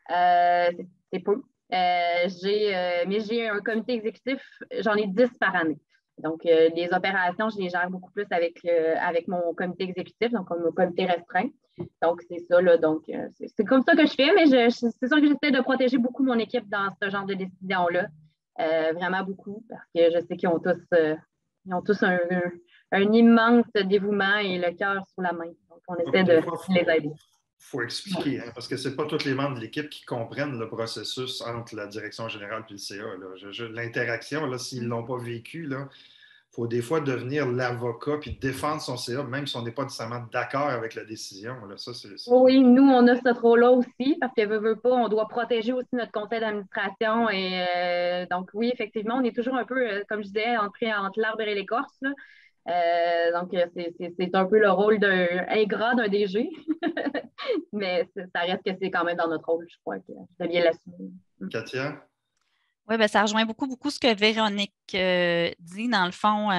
C'est peu. Mais j'ai un comité exécutif, j'en ai 10 par année. Donc, les opérations, je les gère beaucoup plus avec mon comité exécutif, donc mon comité restreint. Donc, c'est ça, là. Donc, c'est comme ça que je fais, mais c'est sûr que j'essaie de protéger beaucoup mon équipe dans ce genre de décision-là. Vraiment beaucoup, parce que je sais qu'ils ont tous un immense dévouement et le cœur sous la main. Donc, on essaie de les aider. Il faut expliquer, hein, parce que ce n'est pas tous les membres de l'équipe qui comprennent le processus entre la direction générale et le CA. L'interaction, s'ils ne l'ont pas vécu, il faut des fois devenir l'avocat puis défendre son CA, même si on n'est pas nécessairement d'accord avec la décision. Là. Ça, Oui, nous, on a ce rôle-là aussi, parce que veut pas, on doit protéger aussi notre conseil d'administration. Et donc, oui, effectivement, on est toujours un peu, comme je disais, entre l'arbre et l'écorce. Donc, c'est un peu le rôle ingrat d'un DG, mais ça reste que c'est quand même dans notre rôle, je crois, que je dois bien l'assumer. Katia? Oui, bien, ça rejoint beaucoup ce que Véronique dit. Dans le fond,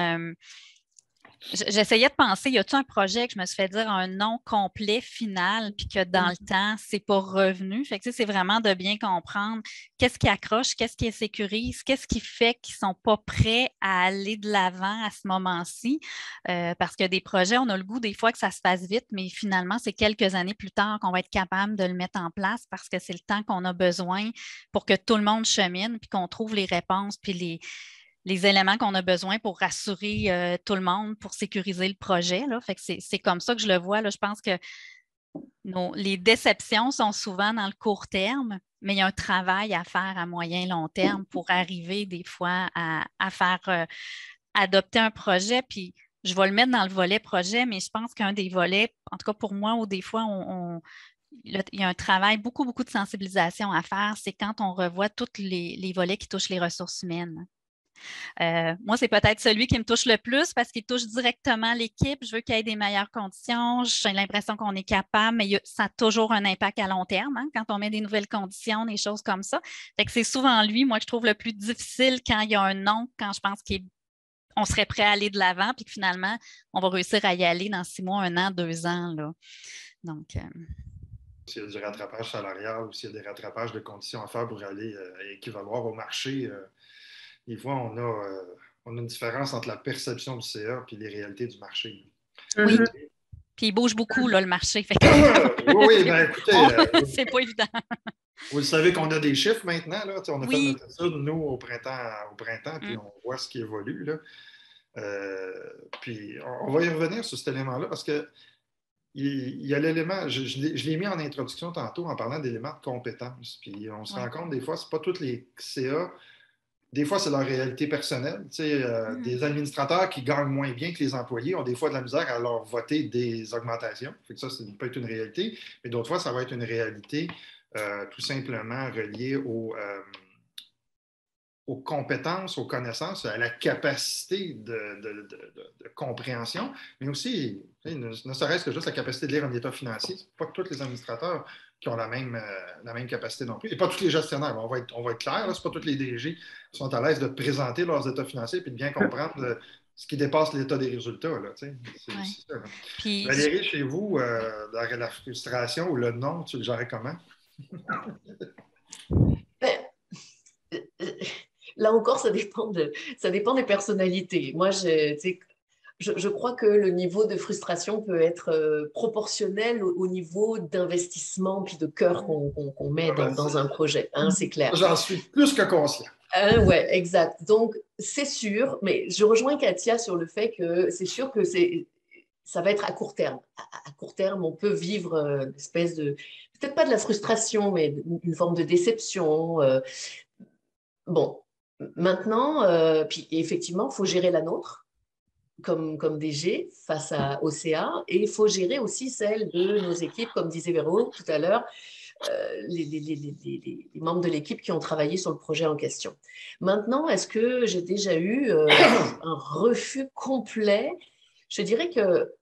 j'essayais de penser, y a-t-il un projet que je me suis fait dire un nom complet, final, puis que dans le temps, c'est pas revenu? Fait que c'est vraiment de bien comprendre qu'est-ce qui accroche, qu'est-ce qui sécurise, qu'est-ce qui fait qu'ils sont pas prêts à aller de l'avant à ce moment-ci. Parce que des projets, on a le goût des fois que ça se fasse vite, mais finalement, c'est quelques années plus tard qu'on va être capable de le mettre en place parce que c'est le temps qu'on a besoin pour que tout le monde chemine, puis qu'on trouve les réponses, puis les éléments qu'on a besoin pour rassurer tout le monde, pour sécuriser le projet. Là. Fait que c'est comme ça que je le vois. Là. Je pense que les déceptions sont souvent dans le court terme, mais il y a un travail à faire à moyen et long terme pour arriver des fois à faire adopter un projet. Puis je vais le mettre dans le volet projet, mais je pense qu'un des volets, en tout cas pour moi, où des fois il y a un travail, beaucoup de sensibilisation à faire, c'est quand on revoit tous les volets qui touchent les ressources humaines. Moi, c'est peut-être celui qui me touche le plus parce qu'il touche directement l'équipe. Je veux qu'il y ait des meilleures conditions. J'ai l'impression qu'on est capable, mais ça a toujours un impact à long terme hein, quand on met des nouvelles conditions, des choses comme ça. Fait que c'est souvent lui, moi, que je trouve le plus difficile quand il y a un non, quand je pense qu'on serait prêt à aller de l'avant, puis que finalement, on va réussir à y aller dans 6 mois, 1 an, 2 ans. Là. Donc, s'il y a du rattrapage salarial ou s'il y a des rattrapages de conditions à faire pour aller équivaloir au marché, des fois, on a une différence entre la perception du CA et les réalités du marché. Oui. Puis il bouge beaucoup, là, le marché. Fait oui, bien écoutez. C'est pas évident. Vous savez qu'on a des chiffres maintenant. Là. On a fait notre étude, nous, au printemps, puis on voit ce qui évolue. Là. Puis on va y revenir sur cet élément-là parce que il y a l'élément, je l'ai mis en introduction tantôt en parlant d'éléments de compétences. Puis on se rend compte, des fois, ce n'est pas tous les CA. Des fois, c'est leur réalité personnelle. Des administrateurs qui gagnent moins bien que les employés ont des fois de la misère à leur voter des augmentations. Fait que ça peut être une réalité. Mais d'autres fois, ça va être une réalité tout simplement reliée aux compétences, aux connaissances, à la capacité de compréhension, mais aussi, ne serait-ce que juste la capacité de lire un état financier. Ce n'est pas tous les administrateurs qui ont la même capacité non plus. Et pas tous les gestionnaires. On va être clair, ce n'est pas tous les DG qui sont à l'aise de présenter leurs états financiers et de bien comprendre ce qui dépasse l'état des résultats. Là, c'est ça. Là. Puis, Valérie, chez vous, la frustration ou le non, tu le gérais comment? Là encore, ça dépend des personnalités. Moi, je crois que le niveau de frustration peut être proportionnel au niveau d'investissement puis de cœur qu'on met dans un projet. Hein, c'est clair. J'en suis plus que conscient. Ouais, exact. Donc, c'est sûr, mais je rejoins Katia sur le fait que c'est sûr que ça va être à court terme. À court terme, on peut vivre une espèce de, peut-être pas de la frustration, mais une forme de déception. Bon, maintenant, puis effectivement, il faut gérer la nôtre comme DG face à OCA et il faut gérer aussi celle de nos équipes, comme disait Véro tout à l'heure, les membres de l'équipe qui ont travaillé sur le projet en question. Maintenant, est-ce que j'ai déjà eu un refus complet? Je dirais que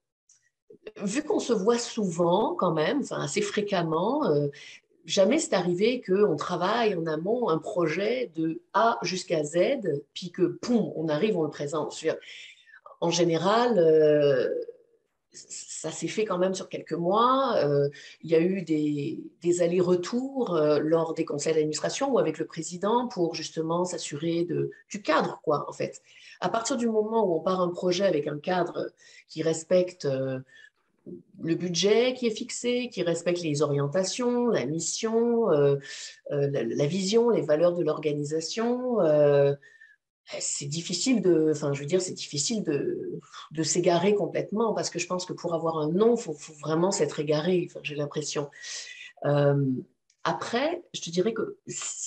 vu qu'on se voit souvent quand même, enfin assez fréquemment, jamais c'est arrivé qu'on travaille en amont un projet de A jusqu'à Z, puis que, poum, on arrive, on le présente. En général, ça s'est fait quand même sur quelques mois. Il y a eu des allers-retours lors des conseils d'administration ou avec le président pour justement s'assurer du cadre, quoi, en fait. À partir du moment où on part un projet avec un cadre qui respecte le budget qui est fixé, qui respecte les orientations, la mission, la vision, les valeurs de l'organisation, c'est difficile enfin, je veux dire, c'est difficile de s'égarer complètement parce que je pense que pour avoir un non, faut vraiment s'être égaré. Enfin, j'ai l'impression. Euh, Après, je te dirais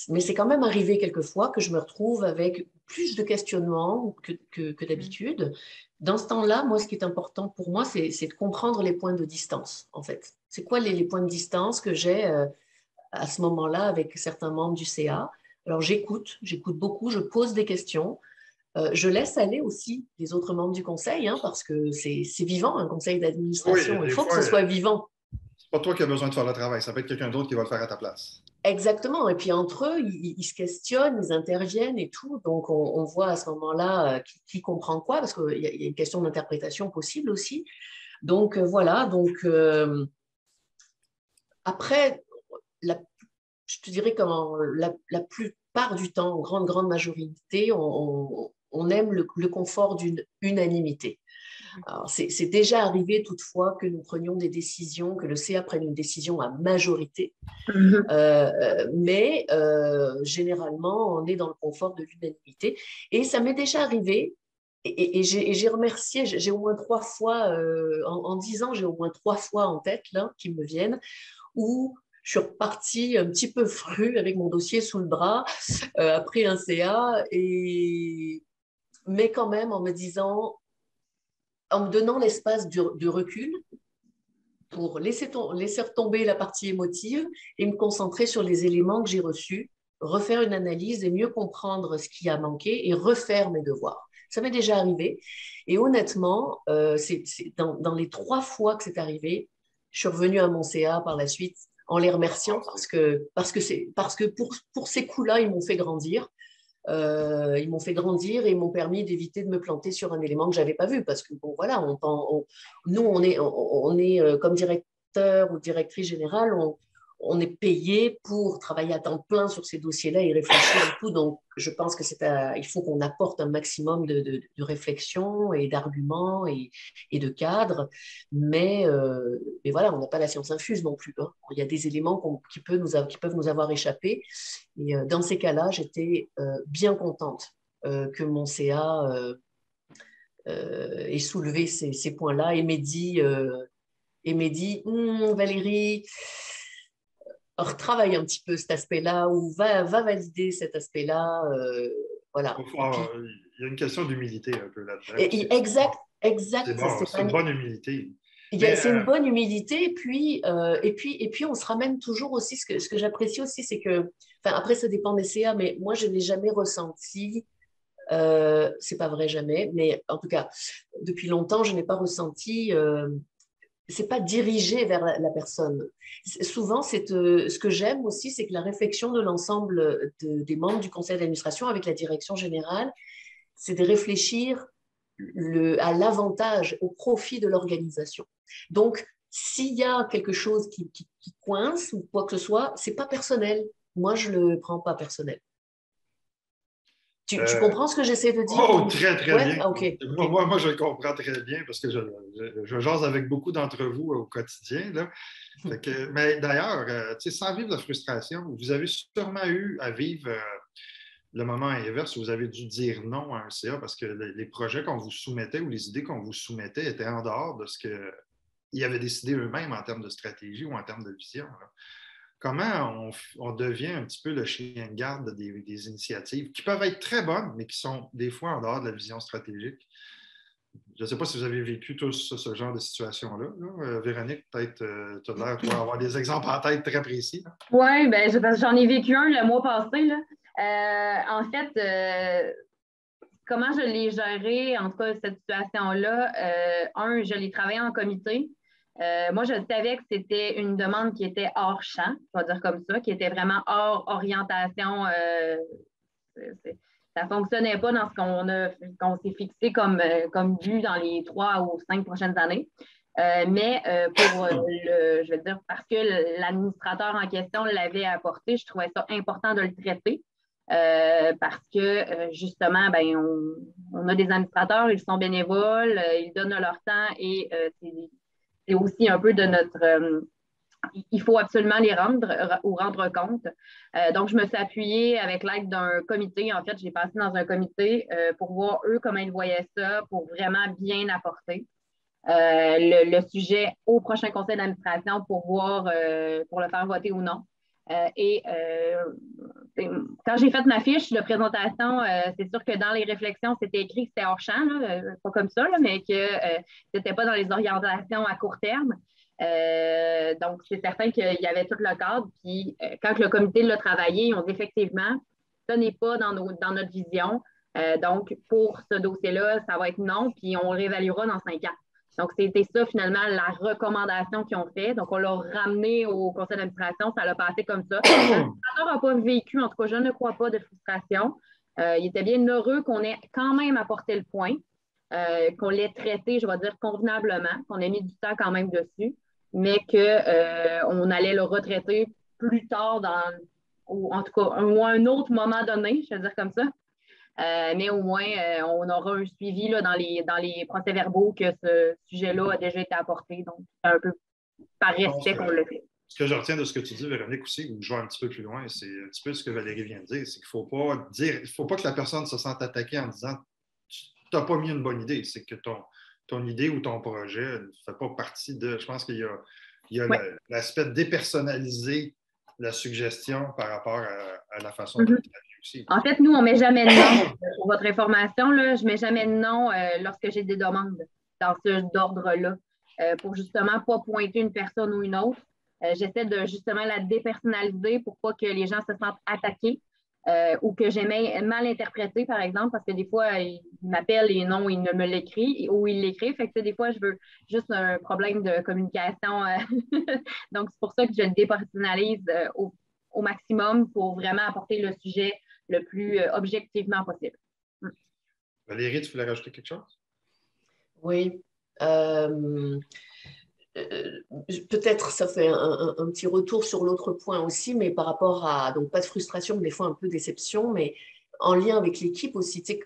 mais c'est quand même arrivé quelquefois que je me retrouve avec plus de questionnements que d'habitude. Dans ce temps-là, moi, ce qui est important pour moi, c'est de comprendre les points de distance, en fait. C'est quoi les points de distance que j'ai à ce moment-là avec certains membres du CA? Alors, j'écoute beaucoup, je pose des questions. Je laisse aller aussi les autres membres du conseil, hein, parce que c'est vivant, un conseil Oui, d'administration. Il des faut que fois, ce soit vivant. c'est pas toi qui as besoin de faire le travail, ça peut être quelqu'un d'autre qui va le faire à ta place. Exactement. Et puis entre eux, ils se questionnent, ils interviennent et tout. Donc on voit à ce moment-là qui comprend quoi, parce qu'il y a une question d'interprétation possible aussi. Donc voilà. Donc après, la, je te dirais que la plupart du temps, en grande majorité, on aime le confort d'une unanimité. C'est déjà arrivé toutefois que nous prenions des décisions, que le CA prenne une décision à majorité, mais généralement, on est dans le confort de l'unanimité. Et ça m'est déjà arrivé, et j'ai remercié, j'ai au moins 3 fois, en 10 ans, j'ai au moins 3 fois en tête là, qui me viennent, où je suis repartie un petit peu frue avec mon dossier sous le bras après un CA, mais quand même en me disant, en me donnant l'espace de recul pour laisser retomber la partie émotive et me concentrer sur les éléments que j'ai reçus, refaire une analyse et mieux comprendre ce qui a manqué et refaire mes devoirs. Ça m'est déjà arrivé. Et honnêtement, c'est dans les 3 fois que c'est arrivé, je suis revenue à mon CA par la suite en les remerciant parce que pour ces coups-là, ils m'ont fait grandir. Ils m'ont fait grandir et ils m'ont permis d'éviter de me planter sur un élément que je n'avais pas vu. Parce que, bon, voilà, nous, on est comme directeur ou directrice générale, on est payé pour travailler à temps plein sur ces dossiers-là et réfléchir et tout. Donc, je pense que il faut qu'on apporte un maximum de réflexion et d'arguments et de cadres. Mais voilà, on n'a pas la science infuse non plus, hein. Il y a des éléments qui peuvent nous avoir échappé. Et dans ces cas-là, j'étais bien contente que mon CA ait soulevé ces points-là et m'ait dit, Valérie, retravaille un petit peu cet aspect-là ou va valider cet aspect-là. Voilà. Il y a une question d'humilité un peu là-dedans. Exact, exact. C'est bon, c'est une bonne humilité. C'est une bonne humilité, et puis on se ramène toujours aussi, ce que j'apprécie aussi, c'est que, enfin, après ça dépend des CA, mais moi je n'ai jamais ressenti, c'est pas vrai jamais, mais en tout cas, depuis longtemps, je n'ai pas ressenti, c'est pas dirigé vers la personne. Souvent, ce que j'aime aussi, c'est que la réflexion de l'ensemble des membres du conseil d'administration avec la direction générale, c'est de réfléchir à l'avantage, au profit de l'organisation. Donc, s'il y a quelque chose qui coince ou quoi que ce soit, c'est pas personnel. Moi, je le prends pas personnel. Tu comprends ce que j'essaie de dire? Oh, très, très ouais? bien. Okay. Moi, je le comprends très bien parce que je jase avec beaucoup d'entre vous au quotidien. Là. Mais d'ailleurs, sans vivre de frustration, vous avez sûrement eu à vivre le moment inverse où vous avez dû dire non à un CA parce que les projets qu'on vous soumettait ou les idées qu'on vous soumettait étaient en dehors de ce qu'ils avaient décidé eux-mêmes en termes de stratégie ou en termes de vision, là. Comment on devient un petit peu le chien de garde des initiatives qui peuvent être très bonnes, mais qui sont des fois en dehors de la vision stratégique? Je ne sais pas si vous avez vécu tous ce genre de situation-là. Là. Véronique, peut-être tu as l'air d'avoir des exemples en tête très précis. Oui, ben, j'en ai vécu un le mois passé. Là. En fait, comment je l'ai géré, en tout cas, cette situation-là? Je l'ai travaillé en comité. Moi, je savais que c'était une demande qui était hors champ, on va dire comme ça, qui était vraiment hors orientation. Ça ne fonctionnait pas dans ce qu'on s'est fixé comme but dans les 3 ou 5 prochaines années. Mais je vais dire, parce que l'administrateur en question l'avait apporté, je trouvais ça important de le traiter. Parce que justement, ben, on a des administrateurs, ils sont bénévoles, ils donnent leur temps et c'est aussi un peu de notre. Il faut absolument les rendre compte. Donc, je me suis appuyée avec l'aide d'un comité. En fait, j'ai passé dans un comité pour voir eux comment ils voyaient ça, pour vraiment bien apporter le sujet au prochain conseil d'administration pour voir, pour le faire voter ou non. Quand j'ai fait ma fiche de présentation, c'est sûr que dans les réflexions, c'était écrit que c'était hors champ, là, pas comme ça, là, mais que c'était pas dans les orientations à court terme. Donc, c'est certain qu'il y avait tout le cadre. Puis, quand le comité l'a travaillé, ils ont dit effectivement, ça n'est pas dans notre vision. Donc, pour ce dossier-là, ça va être non, puis on réévaluera dans 5 ans. Donc, c'était ça, finalement, la recommandation qu'ils ont fait. Donc, on l'a ramené au conseil d'administration. Ça l'a passé comme ça. L'administrateur n'a pas vécu, en tout cas, je ne crois pas, de frustration. Il était bien heureux qu'on ait quand même apporté le point, qu'on l'ait traité, je vais dire, convenablement, qu'on ait mis du temps quand même dessus, mais qu'on allait le retraiter plus tard, ou en tout cas, un autre moment donné, je vais dire comme ça. Mais au moins, on aura un suivi là, dans les procès-verbaux que ce sujet-là a déjà été apporté. Donc, c'est un peu par respect qu'on le fait. Ce que je retiens de ce que tu dis, Véronique, aussi, ou je vais un petit peu plus loin, c'est un petit peu ce que Valérie vient de dire, c'est qu'il ne faut pas que la personne se sente attaquée en disant tu n'as pas mis une bonne idée. C'est que ton idée ou ton projet ne fait pas partie de. Je pense qu'il y a l'aspect de dépersonnaliser la suggestion par rapport à la façon dont tu l'as aussi. En fait, nous, on ne met jamais de nom. Pour votre information, là, je ne mets jamais de nom lorsque j'ai des demandes dans ce d'ordre-là. Pour justement pas pointer une personne ou une autre. J'essaie de justement la dépersonnaliser pour pas que les gens se sentent attaqués ou que j'ai mal interprété, par exemple, parce que des fois, ils m'appellent et non, ils ne me l'écrivent ou ils l'écrivent. Fait que des fois, je veux juste un problème de communication. Donc, c'est pour ça que je le dépersonnalise au maximum pour vraiment apporter le sujet le plus objectivement possible. Valérie, tu voulais rajouter quelque chose? Oui. Peut-être ça fait un petit retour sur l'autre point aussi, mais par rapport à, donc pas de frustration, mais des fois un peu déception, mais en lien avec l'équipe aussi, tu sais,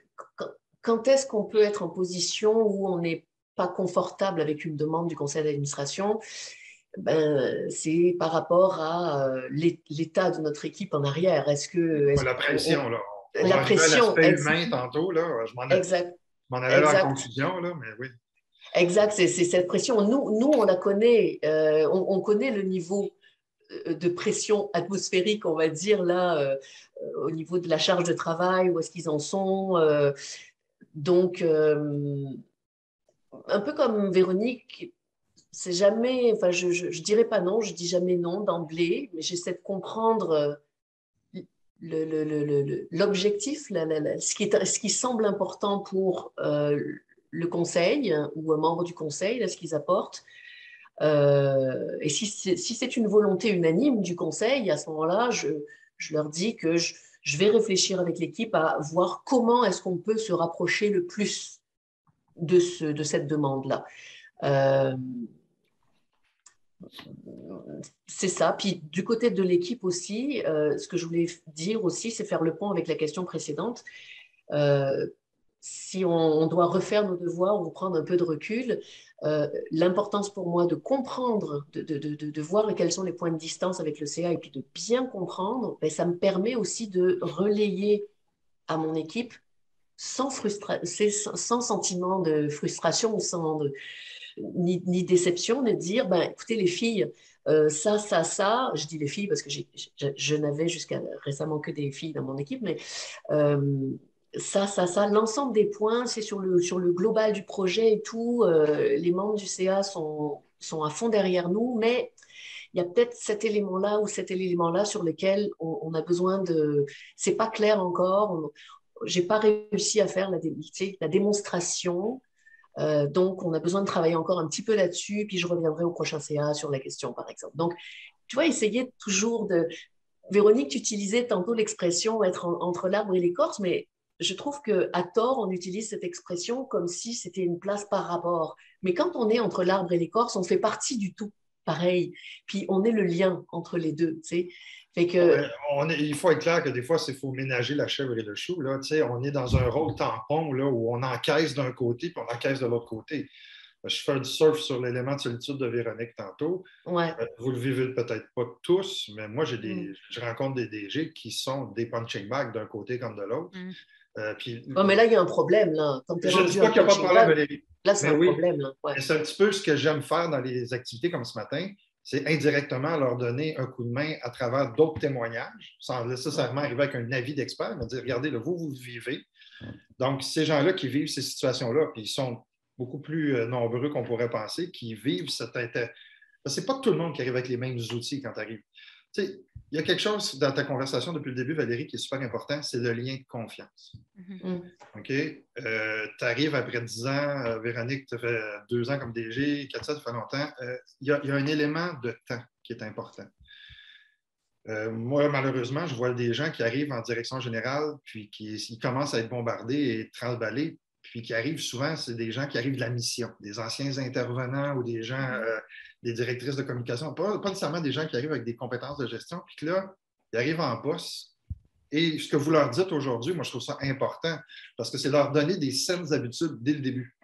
quand est-ce qu'on peut être en position où on n'est pas confortable avec une demande du conseil d'administration? Ben, c'est par rapport à l'état de notre équipe en arrière. La pression, là. La pression. L'aspect humain tantôt, là, je m'en allais à la confusion, là, mais oui. Exact, c'est cette pression. Nous, on la connaît. On connaît le niveau de pression atmosphérique, on va dire, là, au niveau de la charge de travail, où est-ce qu'ils en sont. Donc, un peu comme Véronique, c'est jamais, enfin, je dirais pas non, je dis jamais non d'emblée, mais j'essaie de comprendre l'objectif, ce qui semble important pour le conseil ou un membre du conseil, là, ce qu'ils apportent. Et si c'est une volonté unanime du conseil, à ce moment-là, je leur dis que je vais réfléchir avec l'équipe à voir comment est-ce qu'on peut se rapprocher le plus de cette demande-là. C'est ça. Puis du côté de l'équipe aussi, ce que je voulais dire aussi, c'est faire le pont avec la question précédente. Si on doit refaire nos devoirs ou prendre un peu de recul, l'importance pour moi de comprendre, de voir quels sont les points de distance avec le CA et puis de bien comprendre, ben, ça me permet aussi de relayer à mon équipe sans sentiment de frustration, ni déception, de dire, ben, écoutez les filles, ça, je dis les filles parce que je n'avais jusqu'à récemment que des filles dans mon équipe, mais euh, ça, l'ensemble des points, c'est sur le global du projet et tout, les membres du CA sont à fond derrière nous, mais il y a peut-être cet élément-là ou cet élément-là sur lequel on a besoin de... C'est pas clair encore, j'ai pas réussi à faire la démonstration. Donc, on a besoin de travailler encore un petit peu là-dessus, puis je reviendrai au prochain CA sur la question, par exemple. Donc, tu vois, essayer toujours de... Véronique, tu utilisais tantôt l'expression être entre l'arbre et l'écorce, mais je trouve qu'à tort, on utilise cette expression comme si c'était une place par rapport. Mais quand on est entre l'arbre et l'écorce, on fait partie du tout, pareil. Puis on est le lien entre les deux, tu sais. Fait que... Il faut être clair que des fois, il faut ménager la chèvre et le chou. Là. On est dans un rôle tampon là, où on encaisse d'un côté puis on encaisse de l'autre côté. Je fais du surf sur l'élément de solitude de Véronique tantôt. Ouais. Vous le vivez peut-être pas tous, mais moi, je rencontre des DG qui sont des punching bags d'un côté comme de l'autre. Mais là, il y a un problème. Là. Je ne dis pas qu'il n'y a pas de problème, Valérie. Là, c'est un problème. Là. Ouais. Mais c'est un petit peu ce que j'aime faire dans les activités comme ce matin, c'est indirectement leur donner un coup de main à travers d'autres témoignages, sans nécessairement arriver avec un avis d'expert, mais dire, regardez, là, vous vivez. Donc, ces gens-là qui vivent ces situations-là, puis ils sont beaucoup plus nombreux qu'on pourrait penser, qui vivent cet intérêt. Ce n'est pas tout le monde qui arrive avec les mêmes outils quand tu arrives. Tu sais, il y a quelque chose dans ta conversation depuis le début, Valérie, qui est super important, c'est le lien de confiance. OK? Tu arrives après 10 ans, Véronique, tu fait 2 ans comme DG, Katia, ça fait longtemps. Il y a un élément de temps qui est important. Moi, malheureusement, je vois des gens qui arrivent en direction générale, puis ils commencent à être bombardés et tremballés, puis qui arrivent souvent, c'est des gens qui arrivent de la mission, des anciens intervenants ou des gens, des directrices de communication, pas nécessairement des gens qui arrivent avec des compétences de gestion, puis que là, ils arrivent en poste. Et ce que vous leur dites aujourd'hui, moi, je trouve ça important, parce que c'est leur donner des saines habitudes dès le début.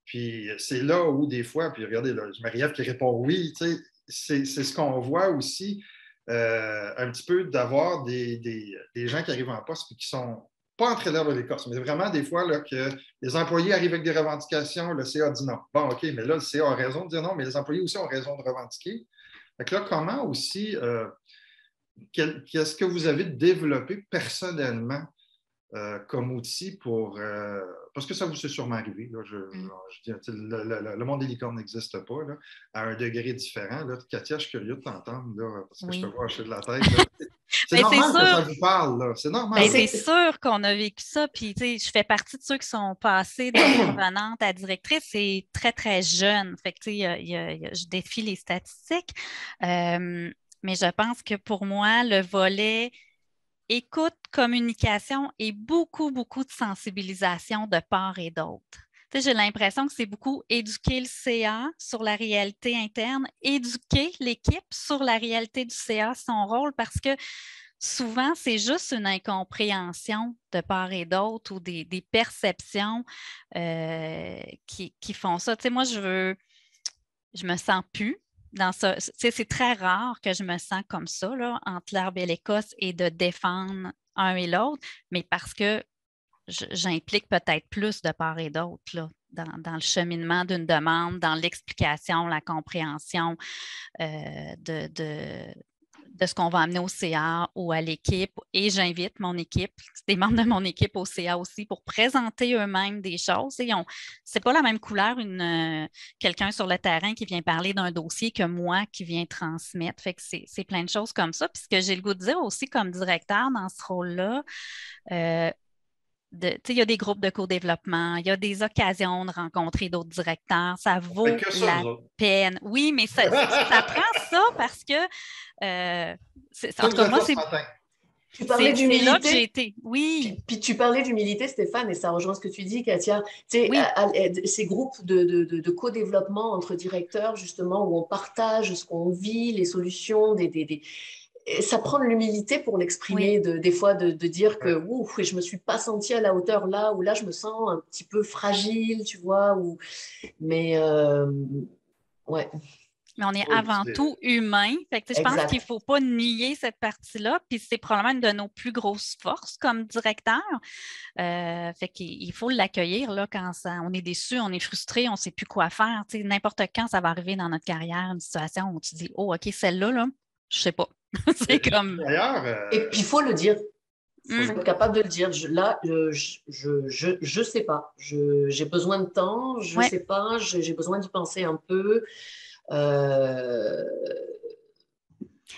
Puis c'est là où, des fois, puis regardez, là, Marie-Ève qui répond oui, tu sais, c'est ce qu'on voit aussi, un petit peu d'avoir des gens qui arrivent en poste et qui sont pas entre l'arbre et l'écorce, mais vraiment des fois là, que les employés arrivent avec des revendications, le CA dit non. Bon, OK, mais là, le CA a raison de dire non, mais les employés aussi ont raison de revendiquer. Fait que là, comment aussi, qu'est-ce que vous avez développé personnellement comme outil pour... parce que ça vous est sûrement arrivé. Là, je dis, le monde des licornes n'existe pas là, à un degré différent. Là. Katia, je suis curieux de t'entendre là, parce que je te vois hocher de la tête. C'est normal que ça vous parle. Là. C'est normal. C'est sûr qu'on a vécu ça. Puis, je fais partie de ceux qui sont passés d'intervenante à directrice. C'est très, très jeune. Fait que, je défie les statistiques. Mais je pense que pour moi, le volet écoute, communication et beaucoup, beaucoup de sensibilisation de part et d'autre. J'ai l'impression que c'est beaucoup éduquer le CA sur la réalité interne, éduquer l'équipe sur la réalité du CA, son rôle, parce que souvent, c'est juste une incompréhension de part et d'autre ou des perceptions qui font ça. Moi, je me sens plus dans ça. C'est très rare que je me sens comme ça, là, entre l'arbre et l'Écosse et de défendre un et l'autre, mais parce que j'implique peut-être plus de part et d'autre là, dans le cheminement d'une demande, dans l'explication, la compréhension de ce qu'on va amener au CA ou à l'équipe. Et j'invite mon équipe, des membres de mon équipe au CA aussi pour présenter eux-mêmes des choses. C'est pas la même couleur quelqu'un sur le terrain qui vient parler d'un dossier que moi qui viens transmettre. Fait que c'est plein de choses comme ça. Puis ce que j'ai le goût de dire aussi comme directeur dans ce rôle-là, il y a des groupes de co-développement, il y a des occasions de rencontrer d'autres directeurs, ça vaut la peine. Oui, mais ça prend ça parce que, en tout cas, moi, c'est... Tu parlais d'humilité. C'est là que j'ai été, oui. Puis tu parlais d'humilité, Stéphane, et ça rejoint ce que tu dis, Katia. Tu sais, ces groupes de co-développement entre directeurs, justement, où on partage ce qu'on vit, les solutions, ça prend de l'humilité pour l'exprimer, des fois, de dire que je ne me suis pas sentie à la hauteur là, ou là, je me sens un petit peu fragile, tu vois. Mais, ouais. Mais on est Oui, avant tout humain. Fait que, je pense qu'il ne faut pas nier cette partie-là. Puis c'est probablement une de nos plus grosses forces comme directeur. Fait qu'il faut l'accueillir là, quand on est déçu, on est frustré, on ne sait plus quoi faire. N'importe quand ça va arriver dans notre carrière, une situation où tu dis oh, OK, celle-là, là, je ne sais pas. C'est comme. D'ailleurs, Et puis il faut le dire. Il faut être capable de le dire. Je sais pas. J'ai besoin de temps, je sais pas, j'ai besoin d'y penser un peu.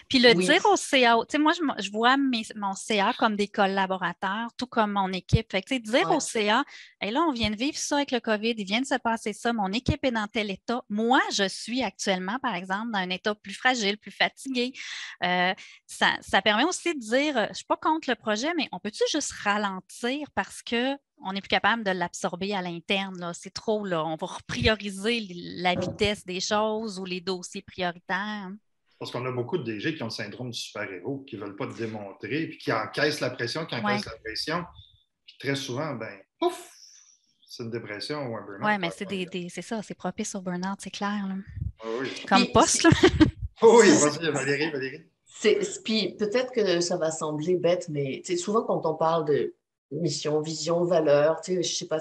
Puis le dire au CA, tu sais, moi, je vois mon CA comme des collaborateurs, tout comme mon équipe. Fait que, tu sais, dire au CA, hey, là, on vient de vivre ça avec le COVID, il vient de se passer ça, mon équipe est dans tel état. Moi, je suis actuellement, par exemple, dans un état plus fragile, plus fatigué. Ça permet aussi de dire, je ne suis pas contre le projet, mais on peut-tu juste ralentir parce qu'on n'est plus capable de l'absorber à l'interne, là. C'est trop, là. On va reprioriser la vitesse des choses ou les dossiers prioritaires. Parce qu'on a beaucoup de DG qui ont le syndrome du super-héros, qui ne veulent pas te démontrer, puis qui encaissent la pression, Puis très souvent, ben, pouf, c'est une dépression ou un burn-out. Oui, mais c'est ça, c'est propice au burn-out, c'est clair. Là. Oui. Comme poste, là. Oui, vas-y, Valérie. Puis peut-être que ça va sembler bête, mais souvent quand on parle de mission, vision, valeur, je sais pas,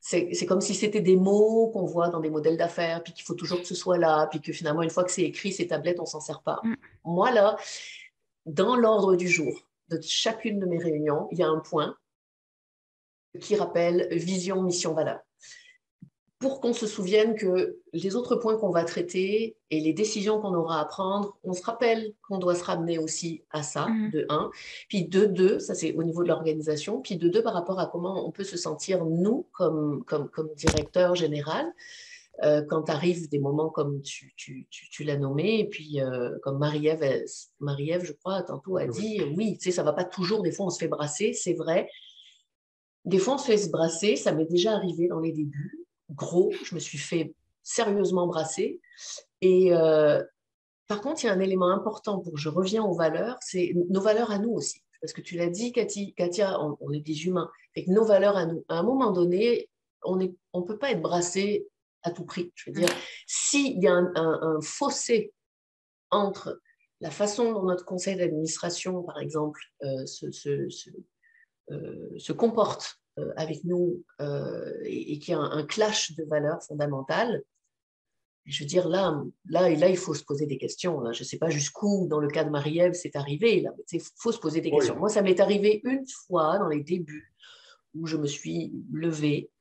c'est comme si c'était des mots qu'on voit dans des modèles d'affaires, puis qu'il faut toujours que ce soit là, puis que finalement, une fois que c'est écrit, ces tablettes, on s'en sert pas. Moi, là, dans l'ordre du jour de chacune de mes réunions, il y a un point qui rappelle vision, mission, valeur. Pour qu'on se souvienne que les autres points qu'on va traiter et les décisions qu'on aura à prendre, on se rappelle qu'on doit se ramener aussi à ça, de 1. Puis de 2, ça c'est au niveau de l'organisation, puis de 2 par rapport à comment on peut se sentir, nous, comme directeur général, quand arrivent des moments comme tu l'as nommé, et puis comme Marie-Ève, je crois, tantôt a dit, oui, ça ne va pas toujours, des fois on se fait brasser, c'est vrai. Des fois on se fait se brasser, ça m'est déjà arrivé dans les débuts. Gros, je me suis fait sérieusement brasser. Et par contre, il y a un élément important pour que je reviens aux valeurs, c'est nos valeurs à nous aussi. Parce que tu l'as dit, Katia, on est des humains. Fait que nos valeurs à nous, à un moment donné, on ne peut pas être brassé à tout prix. Je veux dire, s'il y a un fossé entre la façon dont notre conseil d'administration, par exemple, se comporte avec nous et qu'il y a un clash de valeurs fondamentales, je veux dire, là, il faut se poser des questions. Là. Je ne sais pas jusqu'où, dans le cas de Marie-Ève, c'est arrivé. Il faut se poser des questions. Moi, ça m'est arrivé une fois dans les débuts où je me suis levée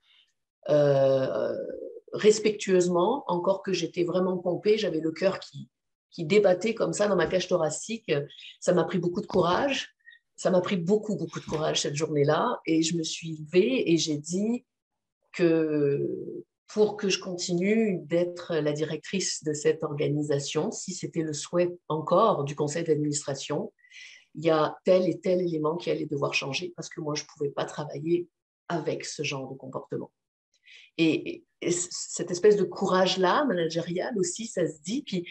respectueusement, encore que j'étais vraiment pompée, j'avais le cœur qui débattait comme ça dans ma cage thoracique. Ça m'a pris beaucoup de courage. Ça m'a pris beaucoup, beaucoup de courage cette journée-là. Et je me suis levée et j'ai dit que pour que je continue d'être la directrice de cette organisation, si c'était le souhait encore du conseil d'administration, il y a tel et tel élément qui allait devoir changer parce que moi, je ne pouvais pas travailler avec ce genre de comportement. Et cette espèce de courage-là, managérial aussi, ça se dit. Puis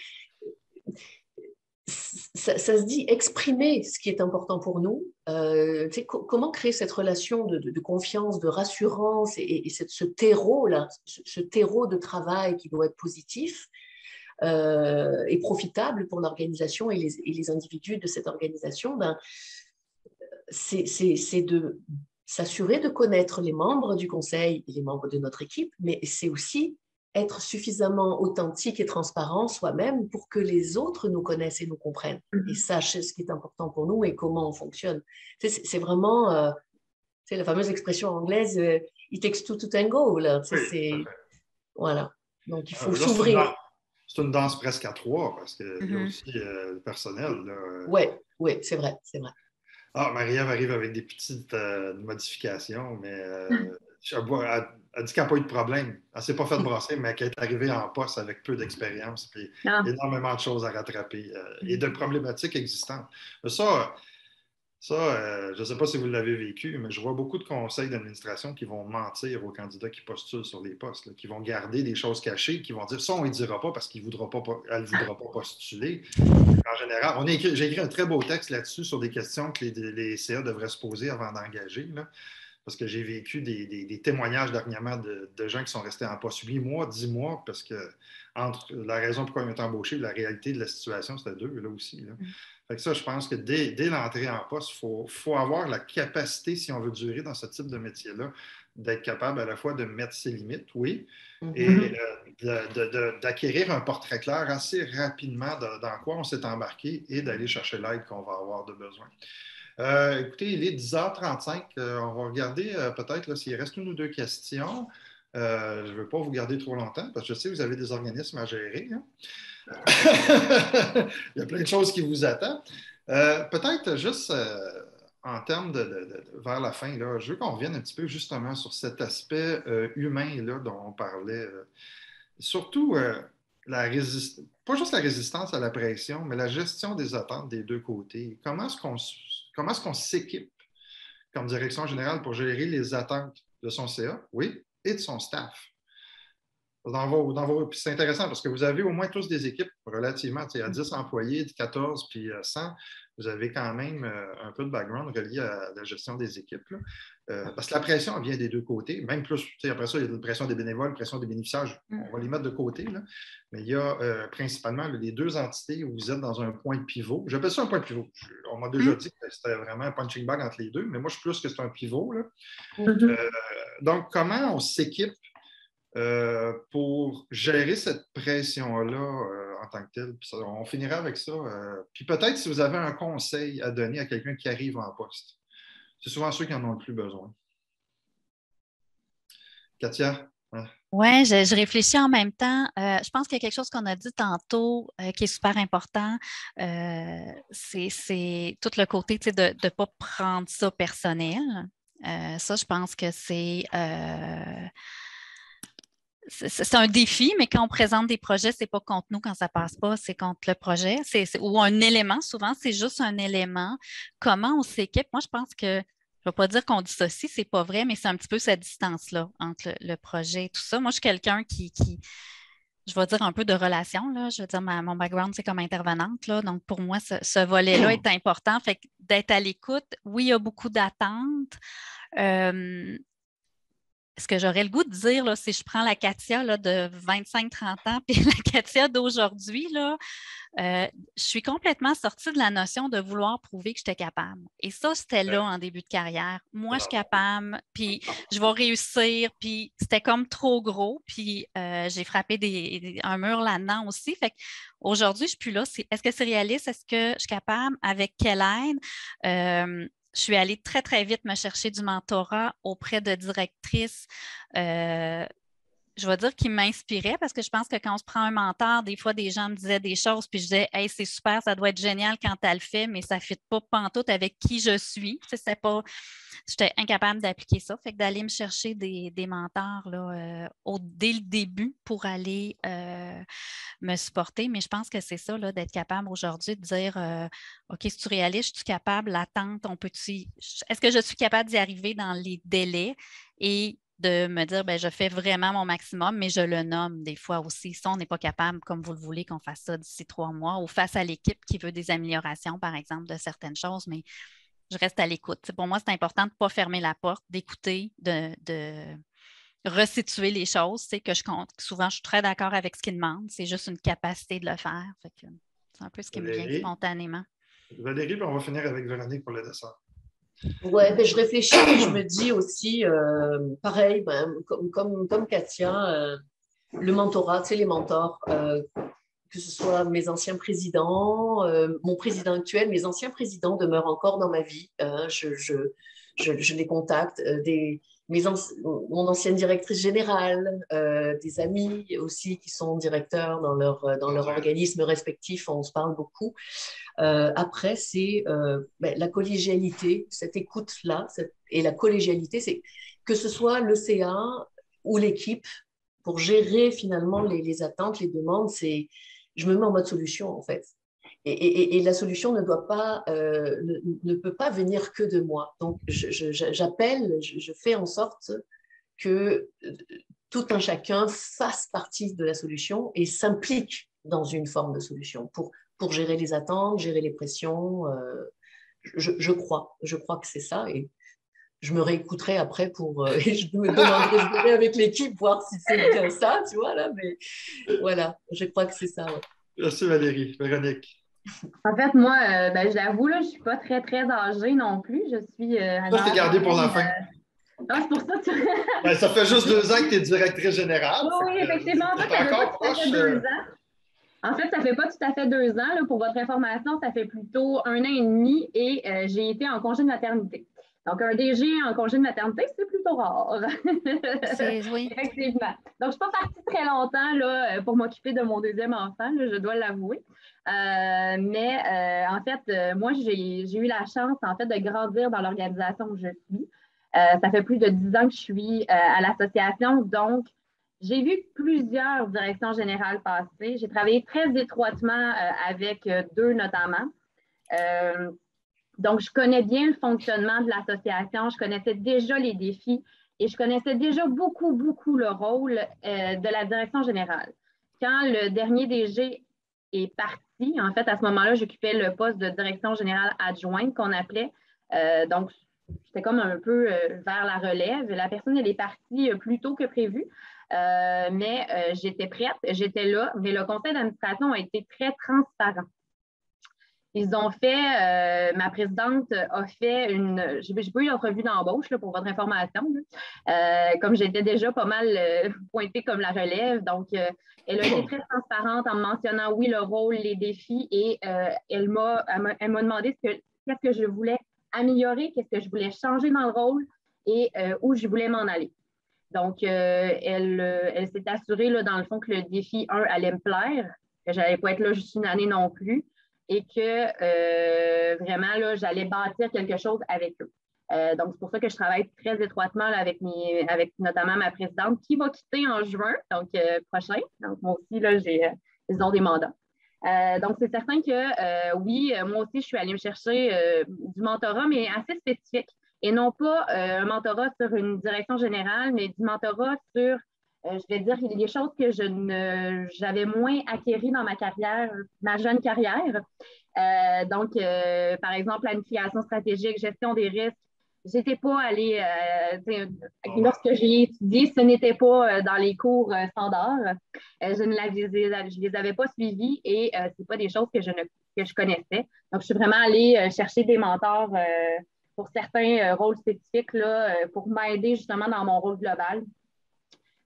ça se dit exprimer ce qui est important pour nous. Comment créer cette relation de confiance, de rassurance et ce terreau-là, ce terreau de travail qui doit être positif et profitable pour l'organisation et les individus de cette organisation, c'est de s'assurer de connaître les membres du conseil et les membres de notre équipe, mais c'est aussi être suffisamment authentique et transparent soi-même pour que les autres nous connaissent et nous comprennent et sachent ce qui est important pour nous et comment on fonctionne. C'est vraiment la fameuse expression anglaise « it takes two to tango ». Voilà. Donc, il faut s'ouvrir. C'est une danse presque à 3 parce qu'il y a aussi le personnel. Oui, c'est vrai. Ah, Marie-Ève arrive avec des petites modifications, mais elle dit qu'elle n'a pas eu de problème. Elle ne s'est pas fait brasser, mais qu'elle est arrivée en poste avec peu d'expérience et énormément de choses à rattraper et de problématiques existantes. Ça, je ne sais pas si vous l'avez vécu, mais je vois beaucoup de conseils d'administration qui vont mentir aux candidats qui postulent sur les postes, là, qui vont garder des choses cachées, qui vont dire ça, on ne dira pas parce qu'elle ne voudra pas postuler. En général, j'ai écrit un très beau texte là-dessus sur des questions que les CA devraient se poser avant d'engager. Là. parce que j'ai vécu des témoignages dernièrement de gens qui sont restés en poste 8 mois, 10 mois, parce que entre la raison pourquoi ils ont été embauchés et la réalité de la situation, c'était 2 là aussi. Là. Fait que ça, je pense que dès l'entrée en poste, il faut avoir la capacité, si on veut durer dans ce type de métier-là, d'être capable à la fois de mettre ses limites, oui, et d'acquérir un portrait clair assez rapidement dans quoi on s'est embarqué et d'aller chercher l'aide qu'on va avoir de besoin. Écoutez, il est 10h35. On va regarder peut-être s'il reste 1 ou 2 questions. Je ne veux pas vous garder trop longtemps parce que je sais que vous avez des organismes à gérer. Hein? Il y a plein de choses qui vous attendent. Peut-être juste en termes vers la fin, là, je veux qu'on revienne un petit peu justement sur cet aspect humain là, dont on parlait. Surtout pas juste la résistance à la pression, mais la gestion des attentes des 2 côtés. Comment est-ce qu'on s'équipe comme direction générale pour gérer les attentes de son CA, oui, et de son staff? Puis c'est intéressant parce que vous avez au moins tous des équipes relativement à 10 employés, 14 puis 100. Vous avez quand même un peu de background relié à la gestion des équipes. Parce que la pression vient des 2 côtés. Même plus, après ça, il y a la pression des bénévoles, la pression des bénéficiaires. On va les mettre de côté. Là. Mais il y a principalement les 2 entités où vous êtes dans un point de pivot. J'appelle ça un point de pivot. On m'a déjà dit que c'était vraiment un punching bag entre les 2, mais moi, je suis plus que c'est un pivot. Là. Donc, comment on s'équipe pour gérer cette pression-là en tant que telle? Puis on finira avec ça. Puis peut-être si vous avez un conseil à donner à quelqu'un qui arrive en poste. C'est souvent ceux qui en ont le plus besoin. Katia? Hein? Oui, je réfléchis en même temps. Je pense qu'il y a quelque chose qu'on a dit tantôt qui est super important. C'est tout le côté de ne pas prendre ça personnel. Ça, je pense que c'est un défi, mais quand on présente des projets, ce n'est pas contre nous quand ça ne passe pas, c'est contre le projet. Ou un élément, souvent, c'est juste un élément. Comment on s'équipe? Moi, je pense que, je ne vais pas dire qu'on dissocie, ce n'est pas vrai, mais c'est un petit peu cette distance-là entre le projet et tout ça. Moi, je suis quelqu'un qui je vais dire un peu de relation, là. Je veux dire, mon background, c'est comme intervenante, là. Donc, pour moi, ce volet-là est important. Fait que d'être à l'écoute, oui, il y a beaucoup d'attentes. Ce que j'aurais le goût de dire, là, si je prends la Katia là, de 25-30 ans puis la Katia d'aujourd'hui, là, je suis complètement sortie de la notion de vouloir prouver que j'étais capable. Et ça, c'était là en début de carrière. Moi, je suis capable, puis je vais réussir, puis c'était comme trop gros, puis j'ai frappé un mur là-dedans aussi. Fait qu'aujourd'hui, je ne suis plus là. Est-ce que c'est réaliste? Est-ce que je suis capable? Avec quelle aide? Je suis allée très, très vite me chercher du mentorat auprès de directrices, je vais dire qui m'inspiraient parce que je pense que quand on se prend un mentor, des fois, des gens me disaient des choses puis je disais « Hey, c'est super, ça doit être génial quand elle le fait, mais ça ne fit pas pantoute avec qui je suis. » J'étais incapable d'appliquer ça. Fait que d'aller me chercher des mentors là, dès le début pour aller me supporter. Mais je pense que c'est ça, là, d'être capable aujourd'hui de dire OK, si tu réalises, je suis capable, l'attente, est-ce que je suis capable d'y arriver dans les délais et de me dire, ben, je fais vraiment mon maximum, mais je le nomme des fois aussi. Si on n'est pas capable, comme vous le voulez, qu'on fasse ça d'ici 3 mois ou face à l'équipe qui veut des améliorations, par exemple, de certaines choses, mais je reste à l'écoute. Pour moi, c'est important de ne pas fermer la porte, d'écouter, de resituer les choses. C'est que souvent, je suis très d'accord avec ce qu'ils demandent. C'est juste une capacité de le faire. Fait que c'est un peu ce qui me vient spontanément. Valérie, puis on va finir avec Véronique pour le dessert. Oui, ben, je réfléchis et je me dis aussi, pareil, ben, comme Katia, le mentorat, tu sais, les mentors, que ce soit mes anciens présidents, mon président actuel, mes anciens présidents demeurent encore dans ma vie. Je les contacte, mon ancienne directrice générale, des amis aussi qui sont directeurs dans leur organisme respectif, on se parle beaucoup. Après, c'est la collégialité, cette écoute-là, et la collégialité, c'est que ce soit le CA ou l'équipe, pour gérer finalement les attentes, les demandes, je me mets en mode solution en fait. Et la solution ne peut pas venir que de moi. Donc, j'appelle, je fais en sorte que tout un chacun fasse partie de la solution et s'implique dans une forme de solution pour gérer les attentes, gérer les pressions. Je crois que c'est ça. Et je me réécouterai après et je me demanderai, je verrai avec l'équipe voir si c'est bien ça, tu vois, là, mais voilà, je crois que c'est ça, ouais. Merci Valérie. Véronique. En fait, moi, ben, je l'avoue, là, je ne suis pas très, très âgée non plus. Je suis Ça, je t'ai gardé pour la fin. Ah, c'est pour ça que tu... Ben, ça fait juste 2 ans que tu es directrice générale. Oui, effectivement. En fait, ça fait pas tout à fait 2 ans. En fait, ça fait pas tout à fait 2 ans. Là, pour votre information, ça fait plutôt 1 an et demi et j'ai été en congé de maternité. Donc, un DG en congé de maternité, c'est plutôt rare. Oui. Effectivement. Donc, je ne suis pas partie très longtemps là, pour m'occuper de mon deuxième enfant, là, je dois l'avouer. Mais en fait, moi, j'ai eu la chance en fait, de grandir dans l'organisation où je suis. Ça fait plus de 10 ans que je suis à l'association. Donc, j'ai vu plusieurs directions générales passer. J'ai travaillé très étroitement avec 2 notamment. Donc, je connais bien le fonctionnement de l'association, je connaissais déjà les défis et je connaissais déjà beaucoup, beaucoup le rôle de la direction générale. Quand le dernier DG est parti, en fait, à ce moment-là, j'occupais le poste de direction générale adjointe qu'on appelait. Donc, c'était comme un peu vers la relève. La personne, elle est partie plus tôt que prévu, mais j'étais prête, j'étais là, mais le conseil d'administration a été très transparent. Ils ont fait, ma présidente a fait j'ai pas eu d'entrevue d'embauche là, pour votre information, comme j'étais déjà pas mal pointée comme la relève. Donc, elle a été très transparente en mentionnant, oui, le rôle, les défis et elle m'a demandé qu'est-ce que je voulais améliorer, qu'est-ce que je voulais changer dans le rôle et où je voulais m'en aller. Donc, elle s'est assurée, là, dans le fond, que le défi 1 allait me plaire, que je n'allais pas être là juste une année non plus et que vraiment, là, j'allais bâtir quelque chose avec eux. Donc, c'est pour ça que je travaille très étroitement là, avec notamment ma présidente qui va quitter en juin, donc prochain. Donc, moi aussi, là, ils ont des mandats. Donc, c'est certain que oui, moi aussi, je suis allée me chercher du mentorat, mais assez spécifique. Et non pas un mentorat sur une direction générale, mais du mentorat sur, je vais dire, des choses que j'avais moins acquéries dans ma carrière, ma jeune carrière. Donc, par exemple, planification stratégique, gestion des risques. J'étais pas allée, lorsque j'ai étudié, ce n'était pas dans les cours standards. Je les avais pas suivis et c'est pas des choses que je connaissais. Donc, je suis vraiment allée chercher des mentors pour certains rôles spécifiques là, pour m'aider justement dans mon rôle global,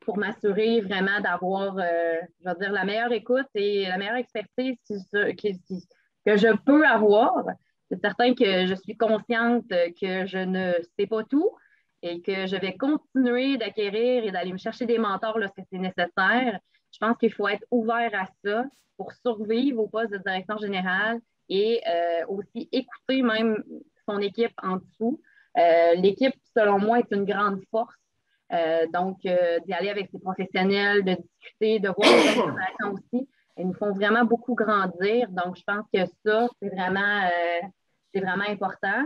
pour m'assurer vraiment d'avoir, je veux dire, la meilleure écoute et la meilleure expertise que je peux avoir. C'est certain que je suis consciente que je ne sais pas tout et que je vais continuer d'acquérir et d'aller me chercher des mentors lorsque c'est nécessaire. Je pense qu'il faut être ouvert à ça pour survivre au poste de direction générale et aussi écouter même son équipe en dessous. L'équipe, selon moi, est une grande force. Donc, d'y aller avec ses professionnels, de discuter, de voir les informations aussi. Ils nous font vraiment beaucoup grandir. Donc, je pense que ça, c'est vraiment important.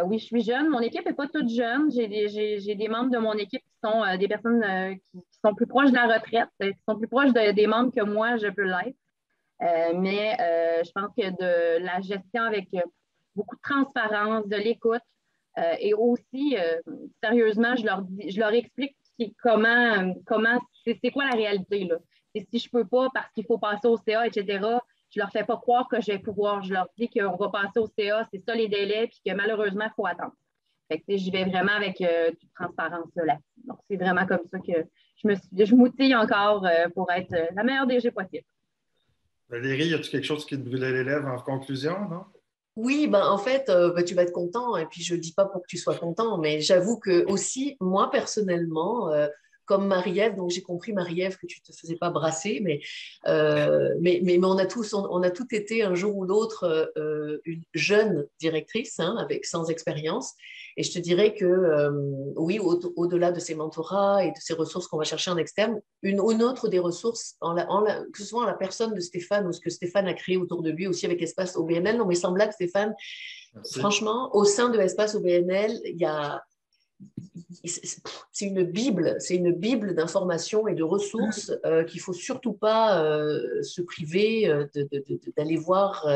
Oui, je suis jeune. Mon équipe n'est pas toute jeune. J'ai des membres de mon équipe qui sont des personnes qui sont plus proches de la retraite, qui sont plus proches des membres que moi, je peux l'être. Mais je pense que de la gestion avec beaucoup de transparence, de l'écoute et aussi, sérieusement, je leur explique comment c'est quoi la réalité, là. Et si je ne peux pas parce qu'il faut passer au CA, etc., je ne leur fais pas croire que je vais pouvoir. Je leur dis qu'on va passer au CA, c'est ça les délais, puis que malheureusement, il faut attendre. Fait que, j'y vais vraiment avec toute transparence là. Donc, c'est vraiment comme ça que je m'outille encore pour être la meilleure DG possible. Valérie, y a-tu quelque chose qui te brûlait les lèvres en conclusion, non? Oui, ben, en fait, tu vas être content, et puis je ne dis pas pour que tu sois content, mais j'avoue que aussi, moi, personnellement, comme Marie-Ève, donc j'ai compris, Marie-Ève, que tu ne te faisais pas brasser, mais on a toutes été un jour ou l'autre une jeune directrice, hein, sans expérience. Et je te dirais que oui, au-delà de ces mentorats et de ces ressources qu'on va chercher en externe, une autre des ressources, que ce soit en la personne de Stéphane ou ce que Stéphane a créé autour de lui aussi avec Espace OBNL, non mais semblable Stéphane, merci. Franchement, au sein de Espace OBNL, c'est une bible d'informations et de ressources qu'il ne faut surtout pas se priver d'aller voir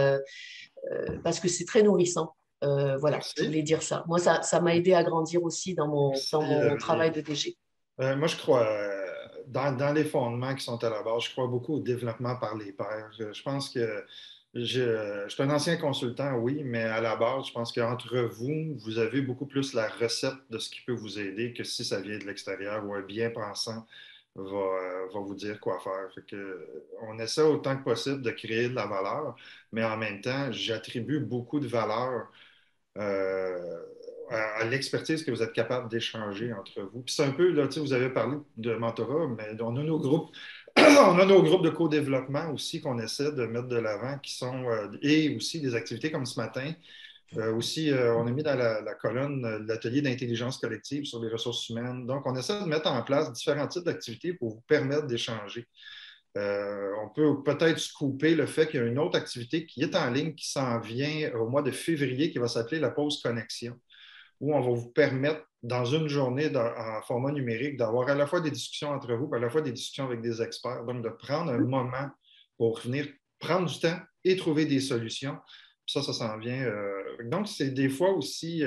parce que c'est très nourrissant. Voilà, je voulais dire ça. Moi, ça m'a aidé à grandir aussi dans mon travail de DG. Moi, je crois, dans les fondements qui sont à la base, je crois beaucoup au développement par les pairs. Je pense que je suis un ancien consultant, oui, mais à la base, je pense qu'entre vous, vous avez beaucoup plus la recette de ce qui peut vous aider que si ça vient de l'extérieur ou un bien-pensant va vous dire quoi faire. Fait que, on essaie autant que possible de créer de la valeur, mais en même temps, j'attribue beaucoup de valeur euh, à l'expertise que vous êtes capable d'échanger entre vous. Puis c'est un peu, là, vous avez parlé de mentorat, mais on a nos groupes, on a nos groupes de co-développement aussi qu'on essaie de mettre de l'avant, qui sont, et aussi des activités comme ce matin. Aussi, on a mis dans la colonne l'atelier d'intelligence collective sur les ressources humaines. Donc, on essaie de mettre en place différents types d'activités pour vous permettre d'échanger. On peut peut-être scooper le fait qu'il y a une autre activité qui est en ligne, qui s'en vient au mois de février, qui va s'appeler la pause connexion, où on va vous permettre, dans une journée en format numérique, d'avoir à la fois des discussions entre vous, à la fois des discussions avec des experts. Donc, de prendre un moment pour venir prendre du temps et trouver des solutions. Ça s'en vient. Donc, c'est des fois aussi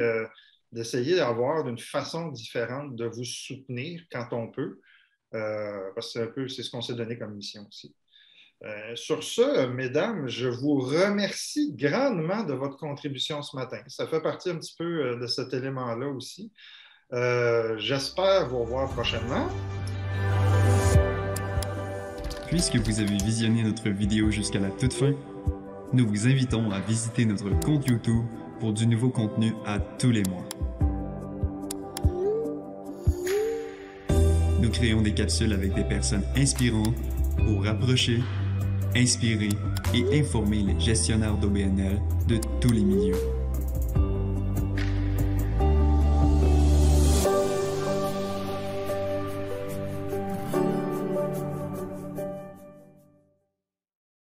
d'essayer d'avoir une façon différente de vous soutenir quand on peut. Parce que c'est ce qu'on s'est donné comme mission aussi. Sur ce, mesdames, je vous remercie grandement de votre contribution ce matin. Ça fait partie un petit peu de cet élément-là aussi. J'espère vous revoir prochainement. Puisque vous avez visionné notre vidéo jusqu'à la toute fin, nous vous invitons à visiter notre compte YouTube pour du nouveau contenu à tous les mois. Nous créons des capsules avec des personnes inspirantes pour rapprocher, inspirer et informer les gestionnaires d'OBNL de tous les milieux.